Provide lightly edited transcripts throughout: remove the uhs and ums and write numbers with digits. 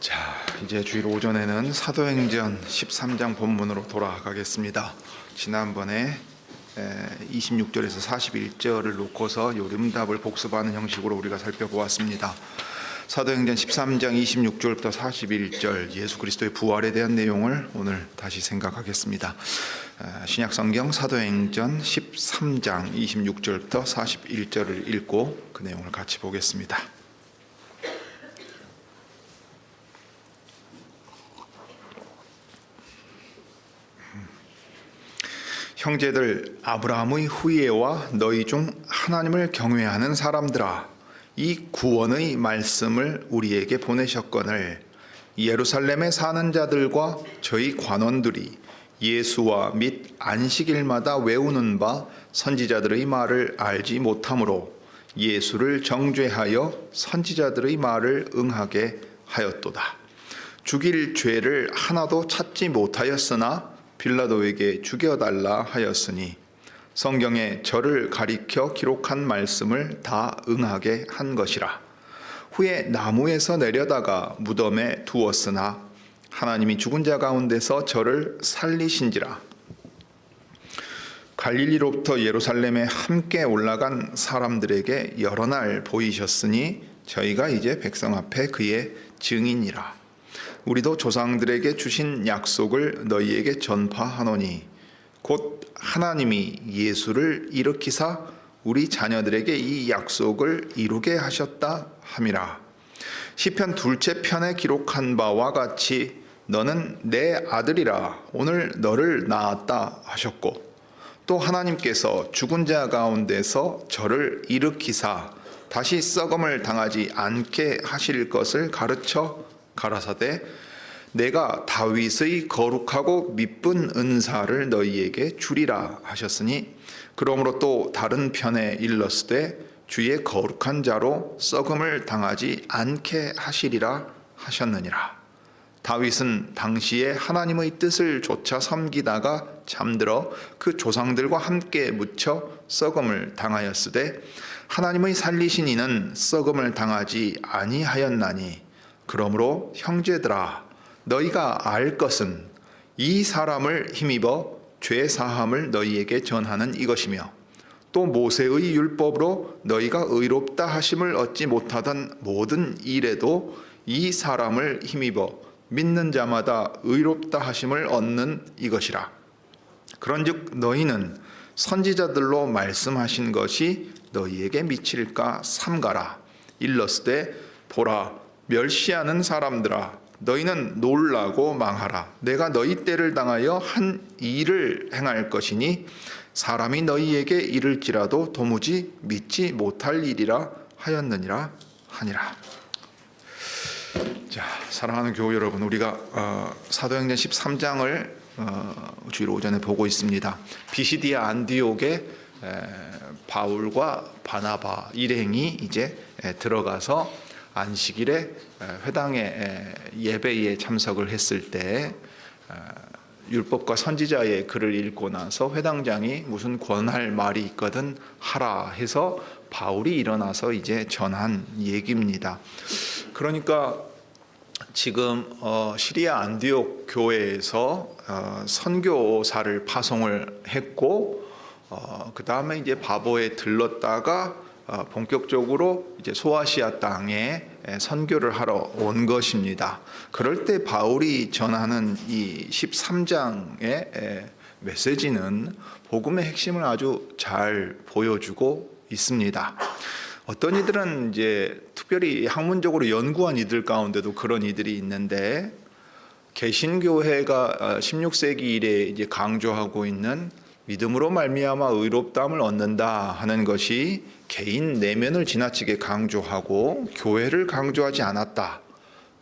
자, 이제 주일 오전에는 사도행전 13장 본문으로 돌아가겠습니다. 지난번에 26절에서 41절을 놓고서 요림답을 복습하는 형식으로 우리가 살펴보았습니다. 사도행전 13장 26절부터 41절 예수 그리스도의 부활에 대한 내용을 오늘 다시 생각하겠습니다. 신약성경 사도행전 13장 26절부터 41절을 읽고 그 내용을 같이 보겠습니다. 형제들, 아브라함의 후예와 너희 중 하나님을 경외하는 사람들아, 이 구원의 말씀을 우리에게 보내셨거늘 예루살렘에 사는 자들과 저희 관원들이 예수와 및 안식일마다 외우는 바 선지자들의 말을 알지 못하므로 예수를 정죄하여 선지자들의 말을 응하게 하였도다. 죽일 죄를 하나도 찾지 못하였으나 빌라도에게 죽여달라 하였으니 성경에 저를 가리켜 기록한 말씀을 다 응하게 한 것이라. 후에 나무에서 내려다가 무덤에 두었으나 하나님이 죽은 자 가운데서 저를 살리신지라. 갈릴리로부터 예루살렘에 함께 올라간 사람들에게 여러 날 보이셨으니 저희가 이제 백성 앞에 그의 증인이라. 우리도 조상들에게 주신 약속을 너희에게 전파하노니 곧 하나님이 예수를 일으키사 우리 자녀들에게 이 약속을 이루게 하셨다 함이라. 시편 둘째 편에 기록한 바와 같이 너는 내 아들이라 오늘 너를 낳았다 하셨고, 또 하나님께서 죽은 자 가운데서 저를 일으키사 다시 썩음을 당하지 않게 하실 것을 가르쳐 가라사대 내가 다윗의 거룩하고 미쁜 은사를 너희에게 주리라 하셨으니, 그러므로 또 다른 편에 일렀으되 주의 거룩한 자로 썩음을 당하지 않게 하시리라 하셨느니라. 다윗은 당시에 하나님의 뜻을 좇아 섬기다가 잠들어 그 조상들과 함께 묻혀 썩음을 당하였으되 하나님의 살리신 이는 썩음을 당하지 아니하였나니, 그러므로 형제들아 너희가 알 것은 이 사람을 힘입어 죄 사함을 너희에게 전하는 이것이며, 또 모세의 율법으로 너희가 의롭다 하심을 얻지 못하던 모든 일에도 이 사람을 힘입어 믿는 자마다 의롭다 하심을 얻는 이것이라. 그런즉 너희는 선지자들로 말씀하신 것이 너희에게 미칠까 삼가라. 일렀으되 보라, 멸시하는 사람들아 너희는 놀라고 망하라. 내가 너희 때를 당하여 한 일을 행할 것이니 사람이 너희에게 이를지라도 도무지 믿지 못할 일이라 하였느니라 하니라. 자, 사랑하는 교우 여러분, 우리가 사도행전 13장을 주일 오전에 보고 있습니다. 비시디아 안디옥에 바울과 바나바 일행이 이제 들어가서 안식일에 회당에 예배에 참석을 했을 때 율법과 선지자의 글을 읽고 나서 회당장이 무슨 권할 말이 있거든 하라 해서 바울이 일어나서 이제 전한 얘기입니다. 그러니까 지금 시리아 안디옥 교회에서 선교사를 파송을 했고, 그 다음에 이제 바보에 들렀다가 본격적으로 이제 소아시아 땅에 선교를 하러 온 것입니다. 그럴 때 바울이 전하는 이 13장의 메시지는 복음의 핵심을 아주 잘 보여주고 있습니다. 어떤 이들은 이제 특별히 학문적으로 연구한 이들 가운데도 그런 이들이 있는데, 개신교회가 16세기 이래 이제 강조하고 있는 믿음으로 말미암아 의롭다함을 얻는다 하는 것이 개인 내면을 지나치게 강조하고 교회를 강조하지 않았다.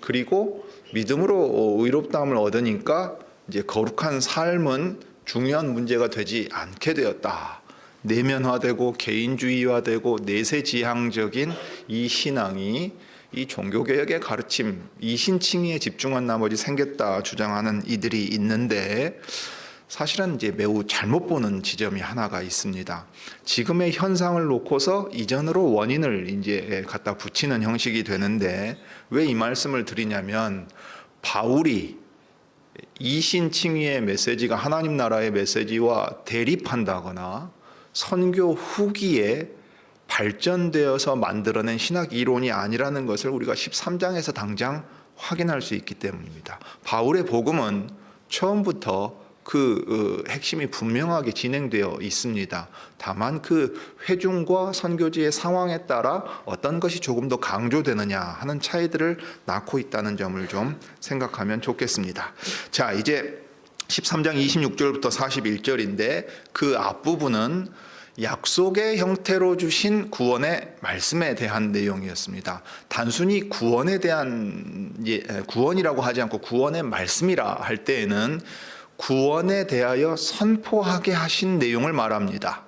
그리고 믿음으로 의롭다함을 얻으니까 이제 거룩한 삶은 중요한 문제가 되지 않게 되었다. 내면화되고 개인주의화되고 내세지향적인 이 신앙이 이 종교개혁의 가르침, 이신칭의에 집중한 나머지 생겼다 주장하는 이들이 있는데, 사실은 이제 매우 잘못 보는 지점이 하나가 있습니다. 지금의 현상을 놓고서 이전으로 원인을 이제 갖다 붙이는 형식이 되는데, 왜 이 말씀을 드리냐면, 바울이 이신칭의의 메시지가 하나님 나라의 메시지와 대립한다거나 선교 후기에 발전되어서 만들어낸 신학 이론이 아니라는 것을 우리가 13장에서 당장 확인할 수 있기 때문입니다. 바울의 복음은 처음부터 그 핵심이 분명하게 진행되어 있습니다. 다만 그 회중과 선교지의 상황에 따라 어떤 것이 조금 더 강조되느냐 하는 차이들을 낳고 있다는 점을 좀 생각하면 좋겠습니다. 자, 이제 13장 26절부터 41절인데 그 앞부분은 약속의 형태로 주신 구원의 말씀에 대한 내용이었습니다. 단순히 구원에 대한 구원이라고 하지 않고 구원의 말씀이라 할 때에는 구원에 대하여 선포하게 하신 내용을 말합니다.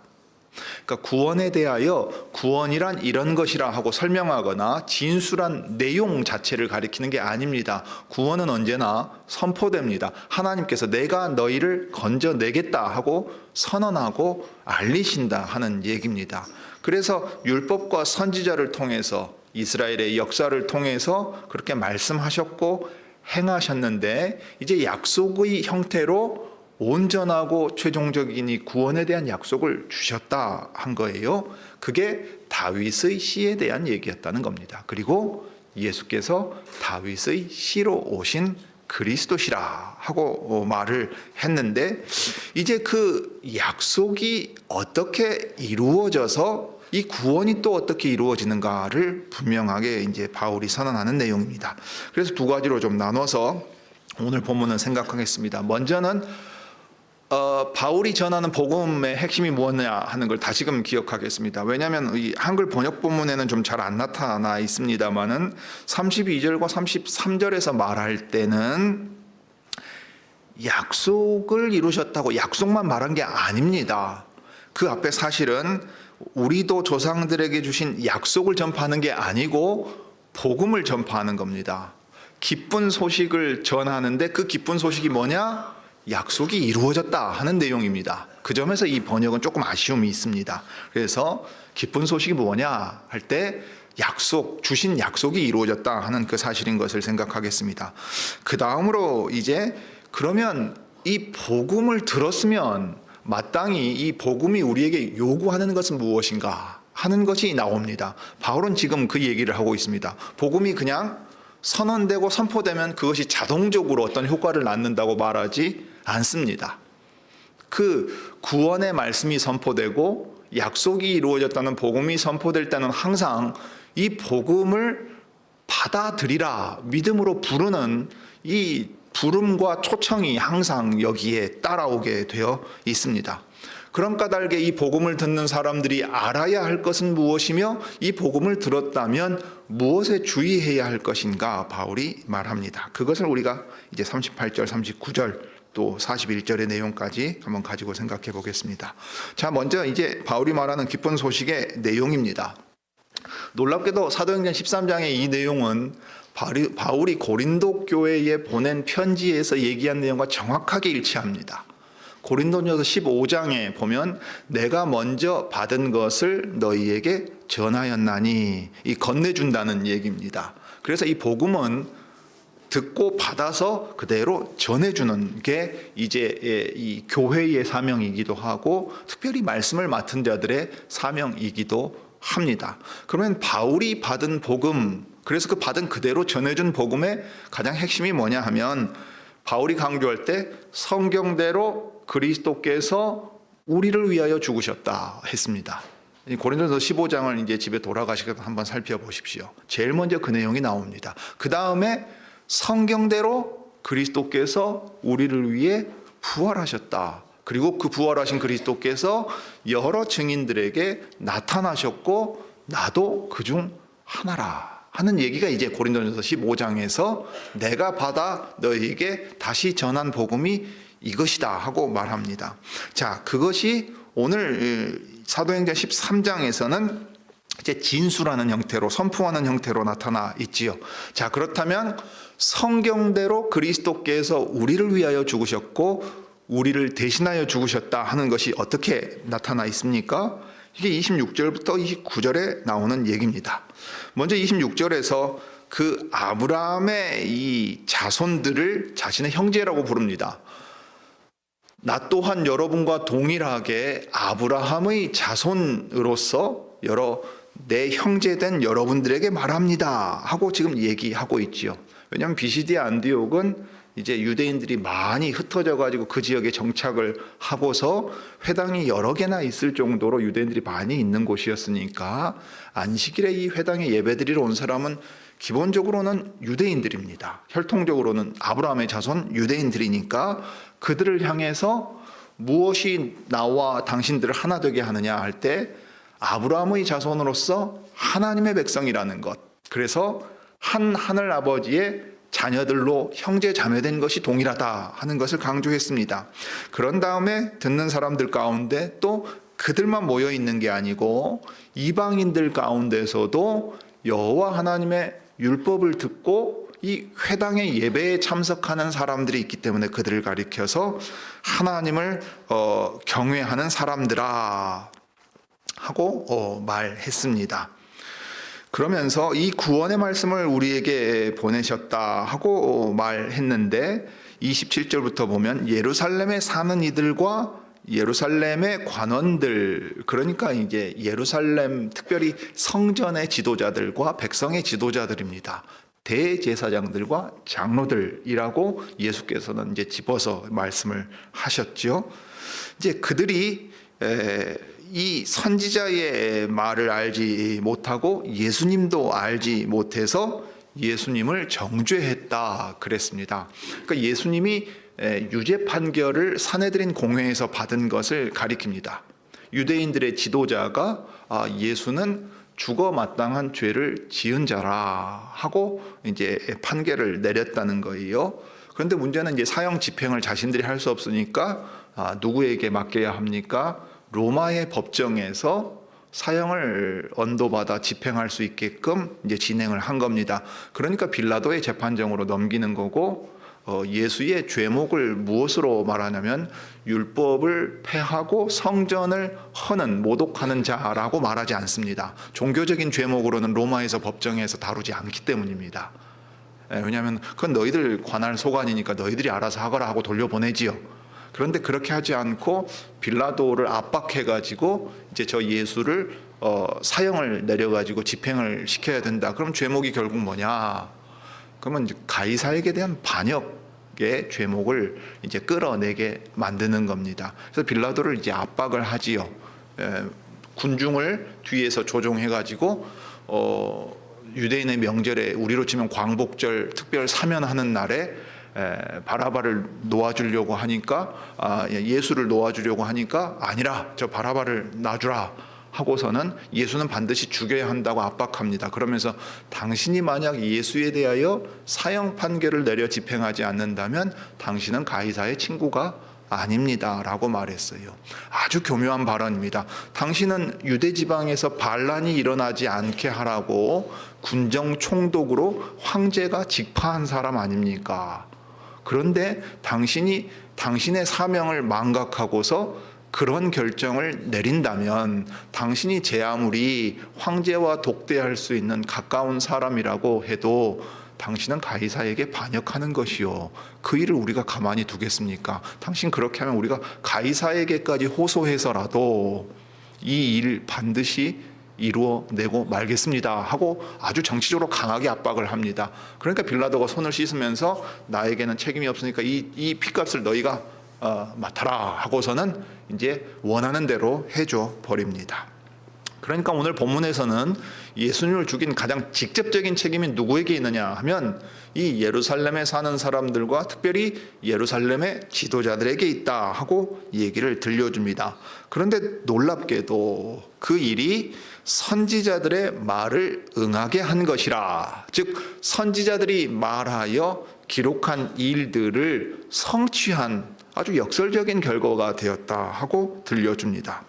그러니까 구원에 대하여 구원이란 이런 것이라 하고 설명하거나 진술한 내용 자체를 가리키는 게 아닙니다. 구원은 언제나 선포됩니다. 하나님께서 내가 너희를 건져내겠다 하고 선언하고 알리신다 하는 얘기입니다. 그래서 율법과 선지자를 통해서 이스라엘의 역사를 통해서 그렇게 말씀하셨고 행하셨는데, 이제 약속의 형태로 온전하고 최종적인 이 구원에 대한 약속을 주셨다 한 거예요. 그게 다윗의 씨에 대한 얘기였다는 겁니다. 그리고 예수께서 다윗의 씨로 오신 그리스도시라 하고 말을 했는데, 이제 그 약속이 어떻게 이루어져서 이 구원이 또 어떻게 이루어지는가를 분명하게 이제 바울이 선언하는 내용입니다. 그래서 두 가지로 좀 나눠서 오늘 본문은 생각하겠습니다. 먼저는 바울이 전하는 복음의 핵심이 무엇이냐 하는 걸 다시금 기억하겠습니다. 왜냐하면 이 한글 번역 본문에는 좀 잘 안 나타나 있습니다만은 32절과 33절에서 말할 때는 약속을 이루셨다고 약속만 말한 게 아닙니다. 그 앞에 사실은 우리도 조상들에게 주신 약속을 전파하는 게 아니고 복음을 전파하는 겁니다. 기쁜 소식을 전하는데 그 기쁜 소식이 뭐냐? 약속이 이루어졌다 하는 내용입니다. 그 점에서 이 번역은 조금 아쉬움이 있습니다. 그래서 기쁜 소식이 뭐냐 할 때 주신 약속이 이루어졌다 하는 그 사실인 것을 생각하겠습니다. 그 다음으로 이제 그러면 이 복음을 들었으면 마땅히 이 복음이 우리에게 요구하는 것은 무엇인가 하는 것이 나옵니다. 바울은 지금 그 얘기를 하고 있습니다. 복음이 그냥 선언되고 선포되면 그것이 자동적으로 어떤 효과를 낳는다고 말하지 않습니다. 그 구원의 말씀이 선포되고 약속이 이루어졌다는 복음이 선포될 때는 항상 이 복음을 받아들이라 믿음으로 부르는 이 부름과 초청이 항상 여기에 따라오게 되어 있습니다. 그런 까닭에 이 복음을 듣는 사람들이 알아야 할 것은 무엇이며 이 복음을 들었다면 무엇에 주의해야 할 것인가 바울이 말합니다. 그것을 우리가 이제 38절, 39절 또 41절의 내용까지 한번 가지고 생각해 보겠습니다. 자, 먼저 이제 바울이 말하는 기쁜 소식의 내용입니다. 놀랍게도 사도행전 13장의 이 내용은 바울이 고린도 교회에 보낸 편지에서 얘기한 내용과 정확하게 일치합니다. 고린도전서 15장에 보면 내가 먼저 받은 것을 너희에게 전하였나니, 이 건네준다는 얘기입니다. 그래서 이 복음은 듣고 받아서 그대로 전해주는 게 이제 이 교회의 사명이기도 하고 특별히 말씀을 맡은 자들의 사명이기도 합니다. 그러면 바울이 받은 복음, 그래서 그 받은 그대로 전해준 복음의 가장 핵심이 뭐냐 하면 바울이 강조할 때 성경대로 그리스도께서 우리를 위하여 죽으셨다 했습니다. 고린도전서 15장을 이제 집에 돌아가시고 한번 살펴보십시오. 제일 먼저 그 내용이 나옵니다. 그 다음에 성경대로 그리스도께서 우리를 위해 부활하셨다. 그리고 그 부활하신 그리스도께서 여러 증인들에게 나타나셨고 나도 그중 하나라 하는 얘기가 이제 고린도전서 15장에서 내가 받아 너희에게 다시 전한 복음이 이것이다 하고 말합니다. 자, 그것이 오늘 사도행전 13장에서는 이제 진술하는 형태로 선포하는 형태로 나타나 있지요. 자, 그렇다면 성경대로 그리스도께서 우리를 위하여 죽으셨고 우리를 대신하여 죽으셨다 하는 것이 어떻게 나타나 있습니까? 이게 26절부터 29절에 나오는 얘기입니다. 먼저 26절에서 그 아브라함의 이 자손들을 자신의 형제라고 부릅니다. 나 또한 여러분과 동일하게 아브라함의 자손으로서 내 형제된 여러분들에게 말합니다 하고 지금 얘기하고 있지요. 왜냐하면 비시디아 안디옥은 이제 유대인들이 많이 흩어져 가지고 그 지역에 정착을 하고서 회당이 여러 개나 있을 정도로 유대인들이 많이 있는 곳이었으니까 안식일에 이 회당에 예배드리러 온 사람은 기본적으로는 유대인들입니다. 혈통적으로는 아브라함의 자손 유대인들이니까 그들을 향해서 무엇이 나와 당신들을 하나 되게 하느냐 할 때 아브라함의 자손으로서 하나님의 백성이라는 것, 그래서 한 하늘 아버지의 자녀들로 형제 자매된 것이 동일하다 하는 것을 강조했습니다. 그런 다음에 듣는 사람들 가운데 또 그들만 모여 있는 게 아니고 이방인들 가운데서도 여호와 하나님의 율법을 듣고 이 회당의 예배에 참석하는 사람들이 있기 때문에 그들을 가리켜서 하나님을 경외하는 사람들아 하고 말했습니다. 그러면서 이 구원의 말씀을 우리에게 보내셨다 하고 말했는데 27절부터 보면 예루살렘에 사는 이들과 예루살렘의 관원들, 그러니까 이제 예루살렘 특별히 성전의 지도자들과 백성의 지도자들입니다. 대제사장들과 장로들이라고 예수께서는 이제 집어서 말씀을 하셨죠. 이제 그들이 이 선지자의 말을 알지 못하고 예수님도 알지 못해서 예수님을 정죄했다 그랬습니다. 그러니까 예수님이 유죄 판결을 산헤드린 공회에서 받은 것을 가리킵니다. 유대인들의 지도자가 예수는 죽어 마땅한 죄를 지은 자라 하고 이제 판결을 내렸다는 거예요. 그런데 문제는 이제 사형 집행을 자신들이 할 수 없으니까 누구에게 맡겨야 합니까? 로마의 법정에서 사형을 언도받아 집행할 수 있게끔 이제 진행을 한 겁니다. 그러니까 빌라도의 재판정으로 넘기는 거고, 예수의 죄목을 무엇으로 말하냐면 율법을 폐하고 성전을 허는 모독하는 자라고 말하지 않습니다. 종교적인 죄목으로는 로마에서 법정에서 다루지 않기 때문입니다. 왜냐하면 그건 너희들 관할 소관이니까 너희들이 알아서 하거라 하고 돌려보내지요. 그런데 그렇게 하지 않고 빌라도를 압박해가지고 이제 저 예수를 사형을 내려가지고 집행을 시켜야 된다. 그럼 죄목이 결국 뭐냐? 그러면 이제 가이사에게 대한 반역의 죄목을 이제 끌어내게 만드는 겁니다. 그래서 빌라도를 이제 압박을 하지요. 군중을 뒤에서 조종해가지고 유대인의 명절에 우리로 치면 광복절 특별 사면하는 날에 바라바를 놓아주려고 하니까 예수를 놓아주려고 하니까 아니라 저 바라바를 놔주라 하고서는 예수는 반드시 죽여야 한다고 압박합니다. 그러면서 당신이 만약 예수에 대하여 사형 판결을 내려 집행하지 않는다면 당신은 가이사의 친구가 아닙니다 라고 말했어요. 아주 교묘한 발언입니다. 당신은 유대 지방에서 반란이 일어나지 않게 하라고 군정 총독으로 황제가 직파한 사람 아닙니까? 그런데 당신이 당신의 사명을 망각하고서 그런 결정을 내린다면 당신이 제 아무리 황제와 독대할 수 있는 가까운 사람이라고 해도 당신은 가이사에게 반역하는 것이요. 그 일을 우리가 가만히 두겠습니까? 당신 그렇게 하면 우리가 가이사에게까지 호소해서라도 이 일 반드시 이루어내고 말겠습니다 하고 아주 정치적으로 강하게 압박을 합니다. 그러니까 빌라도가 손을 씻으면서 나에게는 책임이 없으니까 이 피값을 너희가 맡아라 하고서는 이제 원하는 대로 해줘 버립니다. 그러니까 오늘 본문에서는 예수님을 죽인 가장 직접적인 책임이 누구에게 있느냐 하면 이 예루살렘에 사는 사람들과 특별히 예루살렘의 지도자들에게 있다 하고 얘기를 들려줍니다. 그런데 놀랍게도 그 일이 선지자들의 말을 응하게 한 것이라, 즉 선지자들이 말하여 기록한 일들을 성취한 아주 역설적인 결과가 되었다 하고 들려줍니다.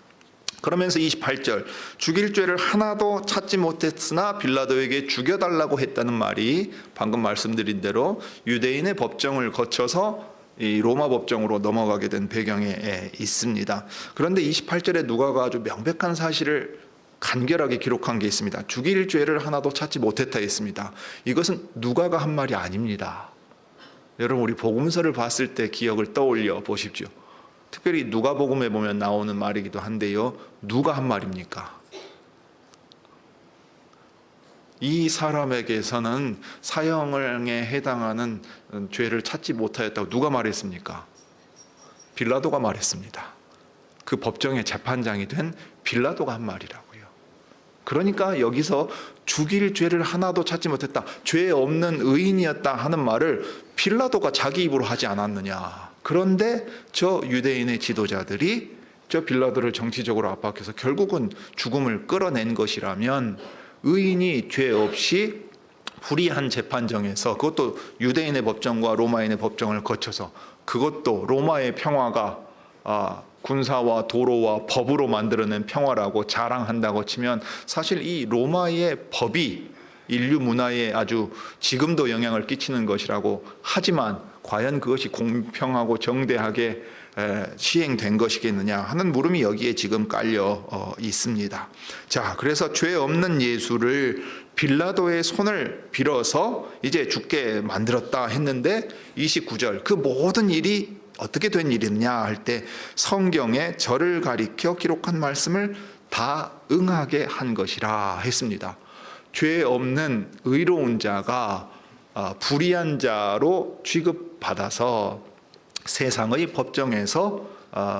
그러면서 28절, 죽일 죄를 하나도 찾지 못했으나 빌라도에게 죽여달라고 했다는 말이 방금 말씀드린 대로 유대인의 법정을 거쳐서 이 로마 법정으로 넘어가게 된 배경에 있습니다. 그런데 28절에 누가가 아주 명백한 사실을 간결하게 기록한 게 있습니다. 죽일 죄를 하나도 찾지 못했다 했습니다. 이것은 누가가 한 말이 아닙니다. 여러분, 우리 복음서를 봤을 때 기억을 떠올려 보십시오. 특별히 누가복음에 보면 나오는 말이기도 한데요. 누가 한 말입니까? 이 사람에게서는 사형에 해당하는 죄를 찾지 못하였다고 누가 말했습니까? 빌라도가 말했습니다. 그 법정의 재판장이 된 빌라도가 한 말이라고요. 그러니까 여기서 죽일 죄를 하나도 찾지 못했다, 죄 없는 의인이었다 하는 말을 빌라도가 자기 입으로 하지 않았느냐. 그런데 저 유대인의 지도자들이 저 빌라도를 정치적으로 압박해서 결국은 죽음을 끌어낸 것이라면, 의인이 죄 없이 불의한 재판정에서, 그것도 유대인의 법정과 로마인의 법정을 거쳐서, 그것도 로마의 평화가 군사와 도로와 법으로 만들어낸 평화라고 자랑한다고 치면, 사실 이 로마의 법이 인류 문화에 아주 지금도 영향을 끼치는 것이라고 하지만, 과연 그것이 공평하고 정대하게 시행된 것이겠느냐 하는 물음이 여기에 지금 깔려 있습니다. 자, 그래서 죄 없는 예수를 빌라도의 손을 빌어서 이제 죽게 만들었다 했는데, 29절 그 모든 일이 어떻게 된 일이냐 할 때 성경에 저를 가리켜 기록한 말씀을 다 응하게 한 것이라 했습니다. 죄 없는 의로운 자가 불의한 자로 취급받아서 세상의 법정에서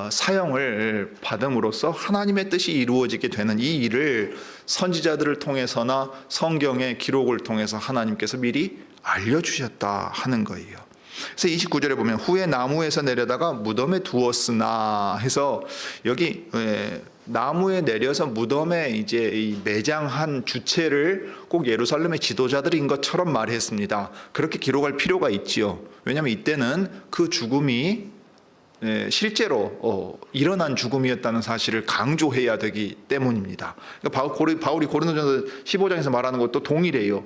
사형을 받음으로써 하나님의 뜻이 이루어지게 되는 이 일을 선지자들을 통해서나 성경의 기록을 통해서 하나님께서 미리 알려주셨다 하는 거예요. 그래서 29절에 보면 후에 나무에서 내려다가 무덤에 두었으나 해서, 여기 나무에 내려서 무덤에 이제 매장한 주체를 꼭 예루살렘의 지도자들인 것처럼 말했습니다. 그렇게 기록할 필요가 있지요. 왜냐하면 이때는 그 죽음이 실제로 일어난 죽음이었다는 사실을 강조해야 되기 때문입니다. 그러니까 바울이 고린도전서 15장에서 말하는 것도 동일해요.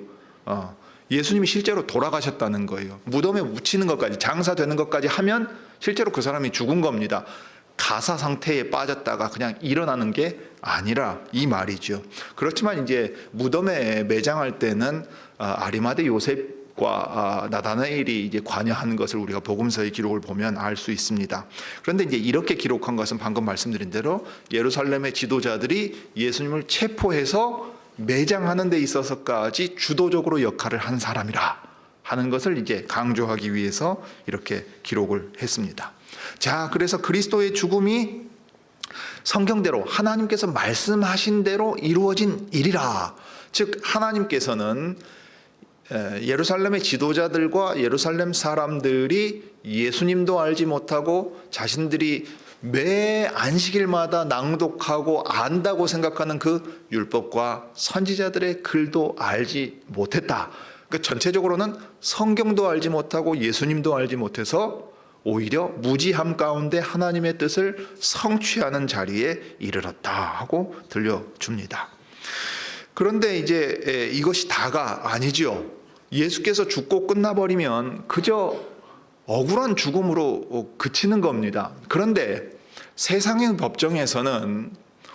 예수님이 실제로 돌아가셨다는 거예요. 무덤에 묻히는 것까지, 장사되는 것까지 하면 실제로 그 사람이 죽은 겁니다. 가사 상태에 빠졌다가 그냥 일어나는 게 아니라 이 말이죠. 그렇지만 이제 무덤에 매장할 때는 아리마대 요셉과 나다나엘이 이제 관여하는 것을 우리가 복음서의 기록을 보면 알 수 있습니다. 그런데 이제 이렇게 기록한 것은 방금 말씀드린 대로 예루살렘의 지도자들이 예수님을 체포해서 매장하는 데 있어서까지 주도적으로 역할을 한 사람이라 하는 것을 이제 강조하기 위해서 이렇게 기록을 했습니다. 자, 그래서 그리스도의 죽음이 성경대로 하나님께서 말씀하신 대로 이루어진 일이라. 즉 하나님께서는 예루살렘의 지도자들과 예루살렘 사람들이 예수님도 알지 못하고 자신들이 매 안식일마다 낭독하고 안다고 생각하는 그 율법과 선지자들의 글도 알지 못했다. 그러니까 전체적으로는 성경도 알지 못하고 예수님도 알지 못해서 오히려 무지함 가운데 하나님의 뜻을 성취하는 자리에 이르렀다 하고 들려줍니다. 그런데 이제 이것이 다가 아니지요. 예수께서 죽고 끝나버리면 그저 억울한 죽음으로 그치는 겁니다. 그런데 세상의 법정에서는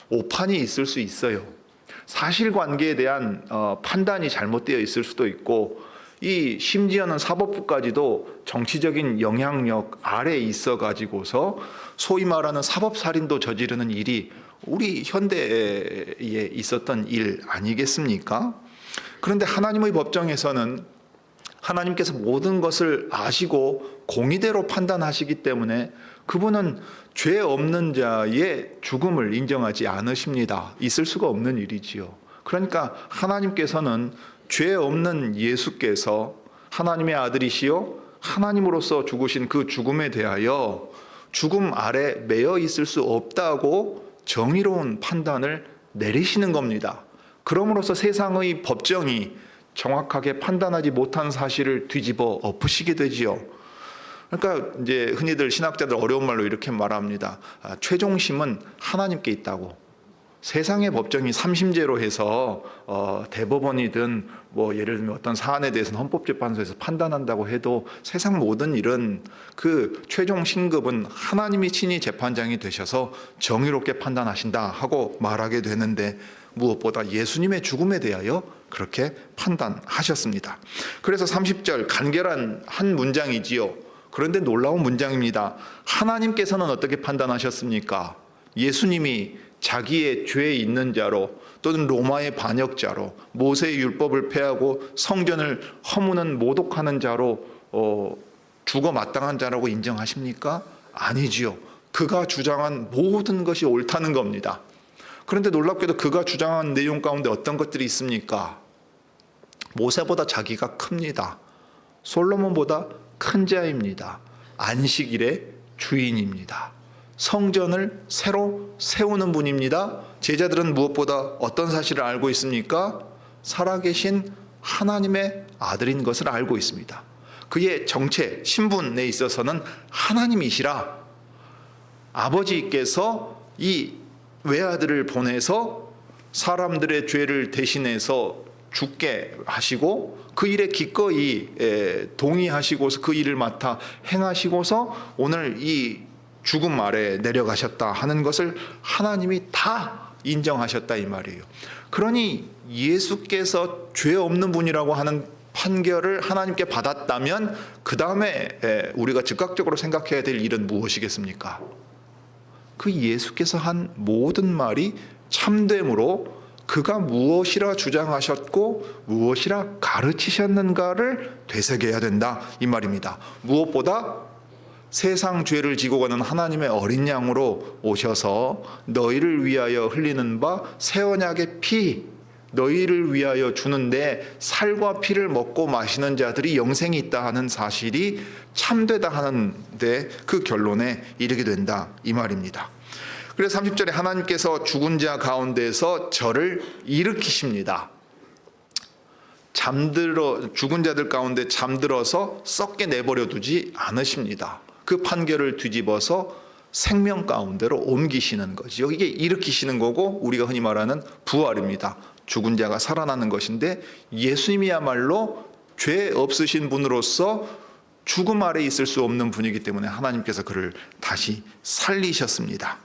오판이 있을 수 있어요. 사실관계에 대한 판단이 잘못되어 있을 수도 있고, 이 심지어는 사법부까지도 정치적인 영향력 아래에 있어 가지고서 소위 말하는 사법살인도 저지르는 일이 우리 현대에 있었던 일 아니겠습니까? 그런데 하나님의 법정에서는 하나님께서 모든 것을 아시고 공의대로 판단하시기 때문에 그분은 죄 없는 자의 죽음을 인정하지 않으십니다. 있을 수가 없는 일이지요. 그러니까 하나님께서는 죄 없는 예수께서 하나님의 아들이시요 하나님으로서 죽으신 그 죽음에 대하여 죽음 아래 매여 있을 수 없다고 정의로운 판단을 내리시는 겁니다. 그럼으로써 세상의 법정이 정확하게 판단하지 못한 사실을 뒤집어 엎으시게 되지요. 그러니까 이제 흔히들 신학자들 어려운 말로 이렇게 말합니다. 최종심은 하나님께 있다고. 세상의 법정이 삼심제로 해서 대법원이든 뭐 예를 들면 어떤 사안에 대해서는 헌법재판소에서 판단한다고 해도 세상 모든 일은 그 최종 신급은 하나님이 친히 재판장이 되셔서 정의롭게 판단하신다 하고 말하게 되는데, 무엇보다 예수님의 죽음에 대하여 그렇게 판단하셨습니다. 그래서 30절 간결한 한 문장이지요. 그런데 놀라운 문장입니다. 하나님께서는 어떻게 판단하셨습니까? 예수님이 자기의 죄 있는 자로, 또는 로마의 반역자로, 모세의 율법을 폐하고 성전을 허무는 모독하는 자로 죽어 마땅한 자라고 인정하십니까? 아니지요. 그가 주장한 모든 것이 옳다는 겁니다. 그런데 놀랍게도 그가 주장한 내용 가운데 어떤 것들이 있습니까? 모세보다 자기가 큽니다. 솔로몬보다 큰 자입니다. 안식일의 주인입니다. 성전을 새로 세우는 분입니다. 제자들은 무엇보다 어떤 사실을 알고 있습니까? 살아계신 하나님의 아들인 것을 알고 있습니다. 그의 정체, 신분에 있어서는 하나님이시라. 아버지께서 이 외아들을 보내서 사람들의 죄를 대신해서 죽게 하시고 그 일에 기꺼이 동의하시고서 그 일을 맡아 행하시고서 오늘 이 죽음 아래 내려가셨다 하는 것을 하나님이 다 인정하셨다 이 말이에요. 그러니 예수께서 죄 없는 분이라고 하는 판결을 하나님께 받았다면 그 다음에 우리가 즉각적으로 생각해야 될 일은 무엇이겠습니까? 그 예수께서 한 모든 말이 참됨으로 그가 무엇이라 주장하셨고 무엇이라 가르치셨는가를 되새겨야 된다 이 말입니다. 무엇보다 세상 죄를 지고 가는 하나님의 어린 양으로 오셔서 너희를 위하여 흘리는 바 새 언약의 피, 너희를 위하여 주는데 살과 피를 먹고 마시는 자들이 영생이 있다 하는 사실이 참되다 하는데 그 결론에 이르게 된다 이 말입니다. 그래서 30절에 하나님께서 죽은 자 가운데서 저를 일으키십니다. 죽은 자들 가운데 잠들어서 썩게 내버려 두지 않으십니다. 그 판결을 뒤집어서 생명 가운데로 옮기시는 거죠. 이게 일으키시는 거고 우리가 흔히 말하는 부활입니다. 죽은 자가 살아나는 것인데 예수님이야말로 죄 없으신 분으로서 죽음 아래 있을 수 없는 분이기 때문에 하나님께서 그를 다시 살리셨습니다.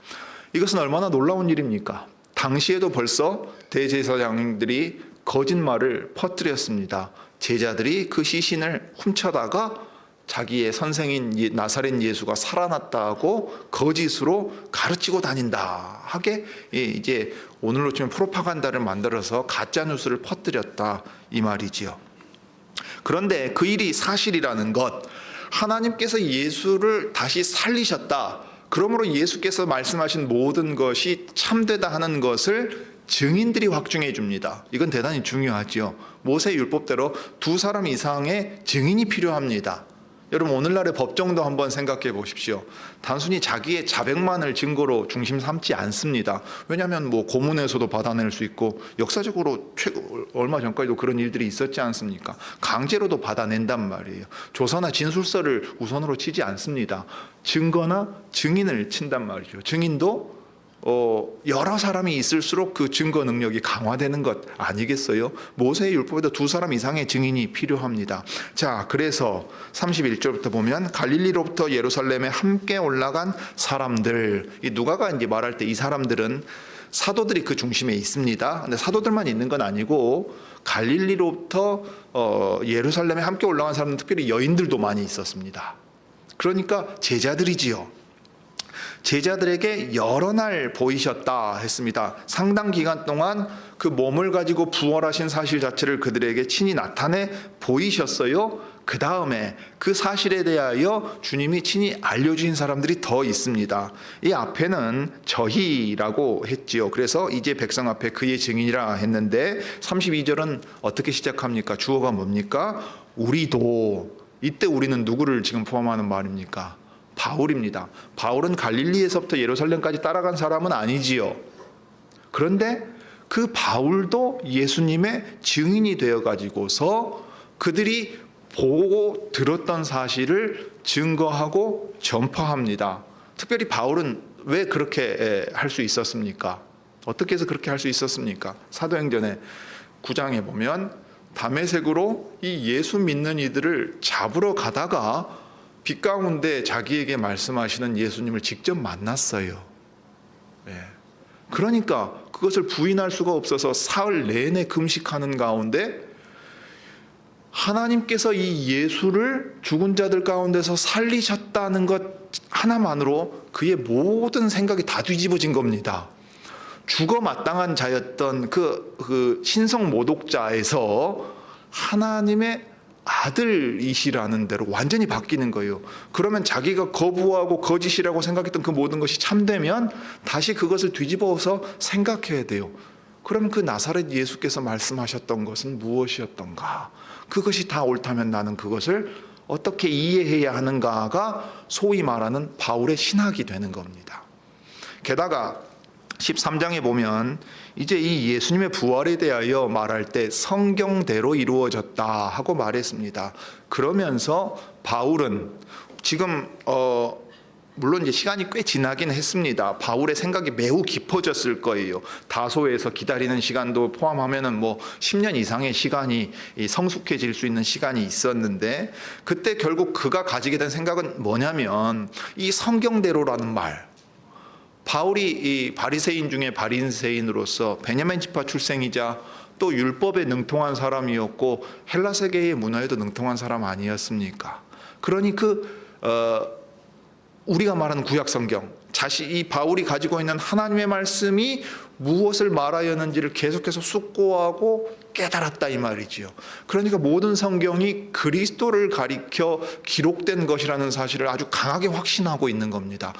이것은 얼마나 놀라운 일입니까? 당시에도 벌써 대제사장들이 거짓말을 퍼뜨렸습니다. 제자들이 그 시신을 훔쳐다가 자기의 선생인 나사렛 예수가 살아났다고 거짓으로 가르치고 다닌다 하게 이제 오늘로 치면 프로파간다를 만들어서 가짜 뉴스를 퍼뜨렸다 이 말이지요. 그런데 그 일이 사실이라는 것, 하나님께서 예수를 다시 살리셨다, 그러므로 예수께서 말씀하신 모든 것이 참되다 하는 것을 증인들이 확증해 줍니다. 이건 대단히 중요하죠. 모세 율법대로 2사람 이상의 증인이 필요합니다. 여러분 오늘날의 법정도 한번 생각해 보십시오. 단순히 자기의 자백만을 증거로 중심 삼지 않습니다. 왜냐하면 뭐 고문에서도 받아낼 수 있고 역사적으로 얼마 전까지도 그런 일들이 있었지 않습니까? 강제로도 받아낸단 말이에요. 조서나 진술서를 우선으로 치지 않습니다. 증거나 증인을 친단 말이죠. 증인도 여러 사람이 있을수록 그 증거 능력이 강화되는 것 아니겠어요? 모세의 율법에도 2사람 이상의 증인이 필요합니다. 자, 그래서 31절부터 보면 갈릴리로부터 예루살렘에 함께 올라간 사람들, 이 누가가 이제 말할 때 이 사람들은 사도들이 그 중심에 있습니다. 근데 사도들만 있는 건 아니고 갈릴리로부터 예루살렘에 함께 올라간 사람은 특별히 여인들도 많이 있었습니다. 그러니까 제자들이지요. 제자들에게 여러 날 보이셨다 했습니다. 상당 기간 동안 그 몸을 가지고 부활하신 사실 자체를 그들에게 친히 나타내 보이셨어요. 그 다음에 그 사실에 대하여 주님이 친히 알려주신 사람들이 더 있습니다. 이 앞에는 저희라고 했지요. 그래서 이제 백성 앞에 그의 증인이라 했는데 32절은 어떻게 시작합니까? 주어가 뭡니까? 우리도. 이때 우리는 누구를 지금 포함하는 말입니까? 바울입니다. 바울은 갈릴리에서부터 예루살렘까지 따라간 사람은 아니지요. 그런데 그 바울도 예수님의 증인이 되어가지고서 그들이 보고 들었던 사실을 증거하고 전파합니다. 특별히 바울은 왜 그렇게 할 수 있었습니까? 어떻게 해서 그렇게 할 수 있었습니까? 사도행전의 9장에 보면 다메섹으로 이 예수 믿는 이들을 잡으러 가다가 빛 가운데 자기에게 말씀하시는 예수님을 직접 만났어요. 그러니까 그것을 부인할 수가 없어서 사흘 내내 금식하는 가운데 하나님께서 이 예수를 죽은 자들 가운데서 살리셨다는 것 하나만으로 그의 모든 생각이 다 뒤집어진 겁니다. 죽어 마땅한 자였던 그 신성 모독자에서 하나님의 아들이시라는 대로 완전히 바뀌는 거예요. 그러면 자기가 거부하고 거짓이라고 생각했던 그 모든 것이 참되면 다시 그것을 뒤집어서 생각해야 돼요. 그럼 그 나사렛 예수께서 말씀하셨던 것은 무엇이었던가? 그것이 다 옳다면 나는 그것을 어떻게 이해해야 하는가가 소위 말하는 바울의 신학이 되는 겁니다. 게다가 13장에 보면 이제 이 예수님의 부활에 대하여 말할 때 성경대로 이루어졌다 하고 말했습니다. 그러면서 바울은 지금 물론 이제 시간이 꽤 지나긴 했습니다. 바울의 생각이 매우 깊어졌을 거예요. 다소에서 기다리는 시간도 포함하면은 뭐 10년 이상의 시간이 성숙해질 수 있는 시간이 있었는데 그때 결국 그가 가지게 된 생각은 뭐냐면 이 성경대로라는 말, 바울이 이 바리새인 중에 바리새인으로서 베냐민 지파 출생이자 또 율법에 능통한 사람이었고 헬라 세계의 문화에도 능통한 사람 아니었습니까? 그러니 우리가 말하는 구약 성경, 이 바울이 가지고 있는 하나님의 말씀이 무엇을 말하였는지를 계속해서 숙고하고 깨달았다 이 말이지요. 그러니까 모든 성경이 그리스도를 가리켜 기록된 것이라는 사실을 아주 강하게 확신하고 있는 겁니다.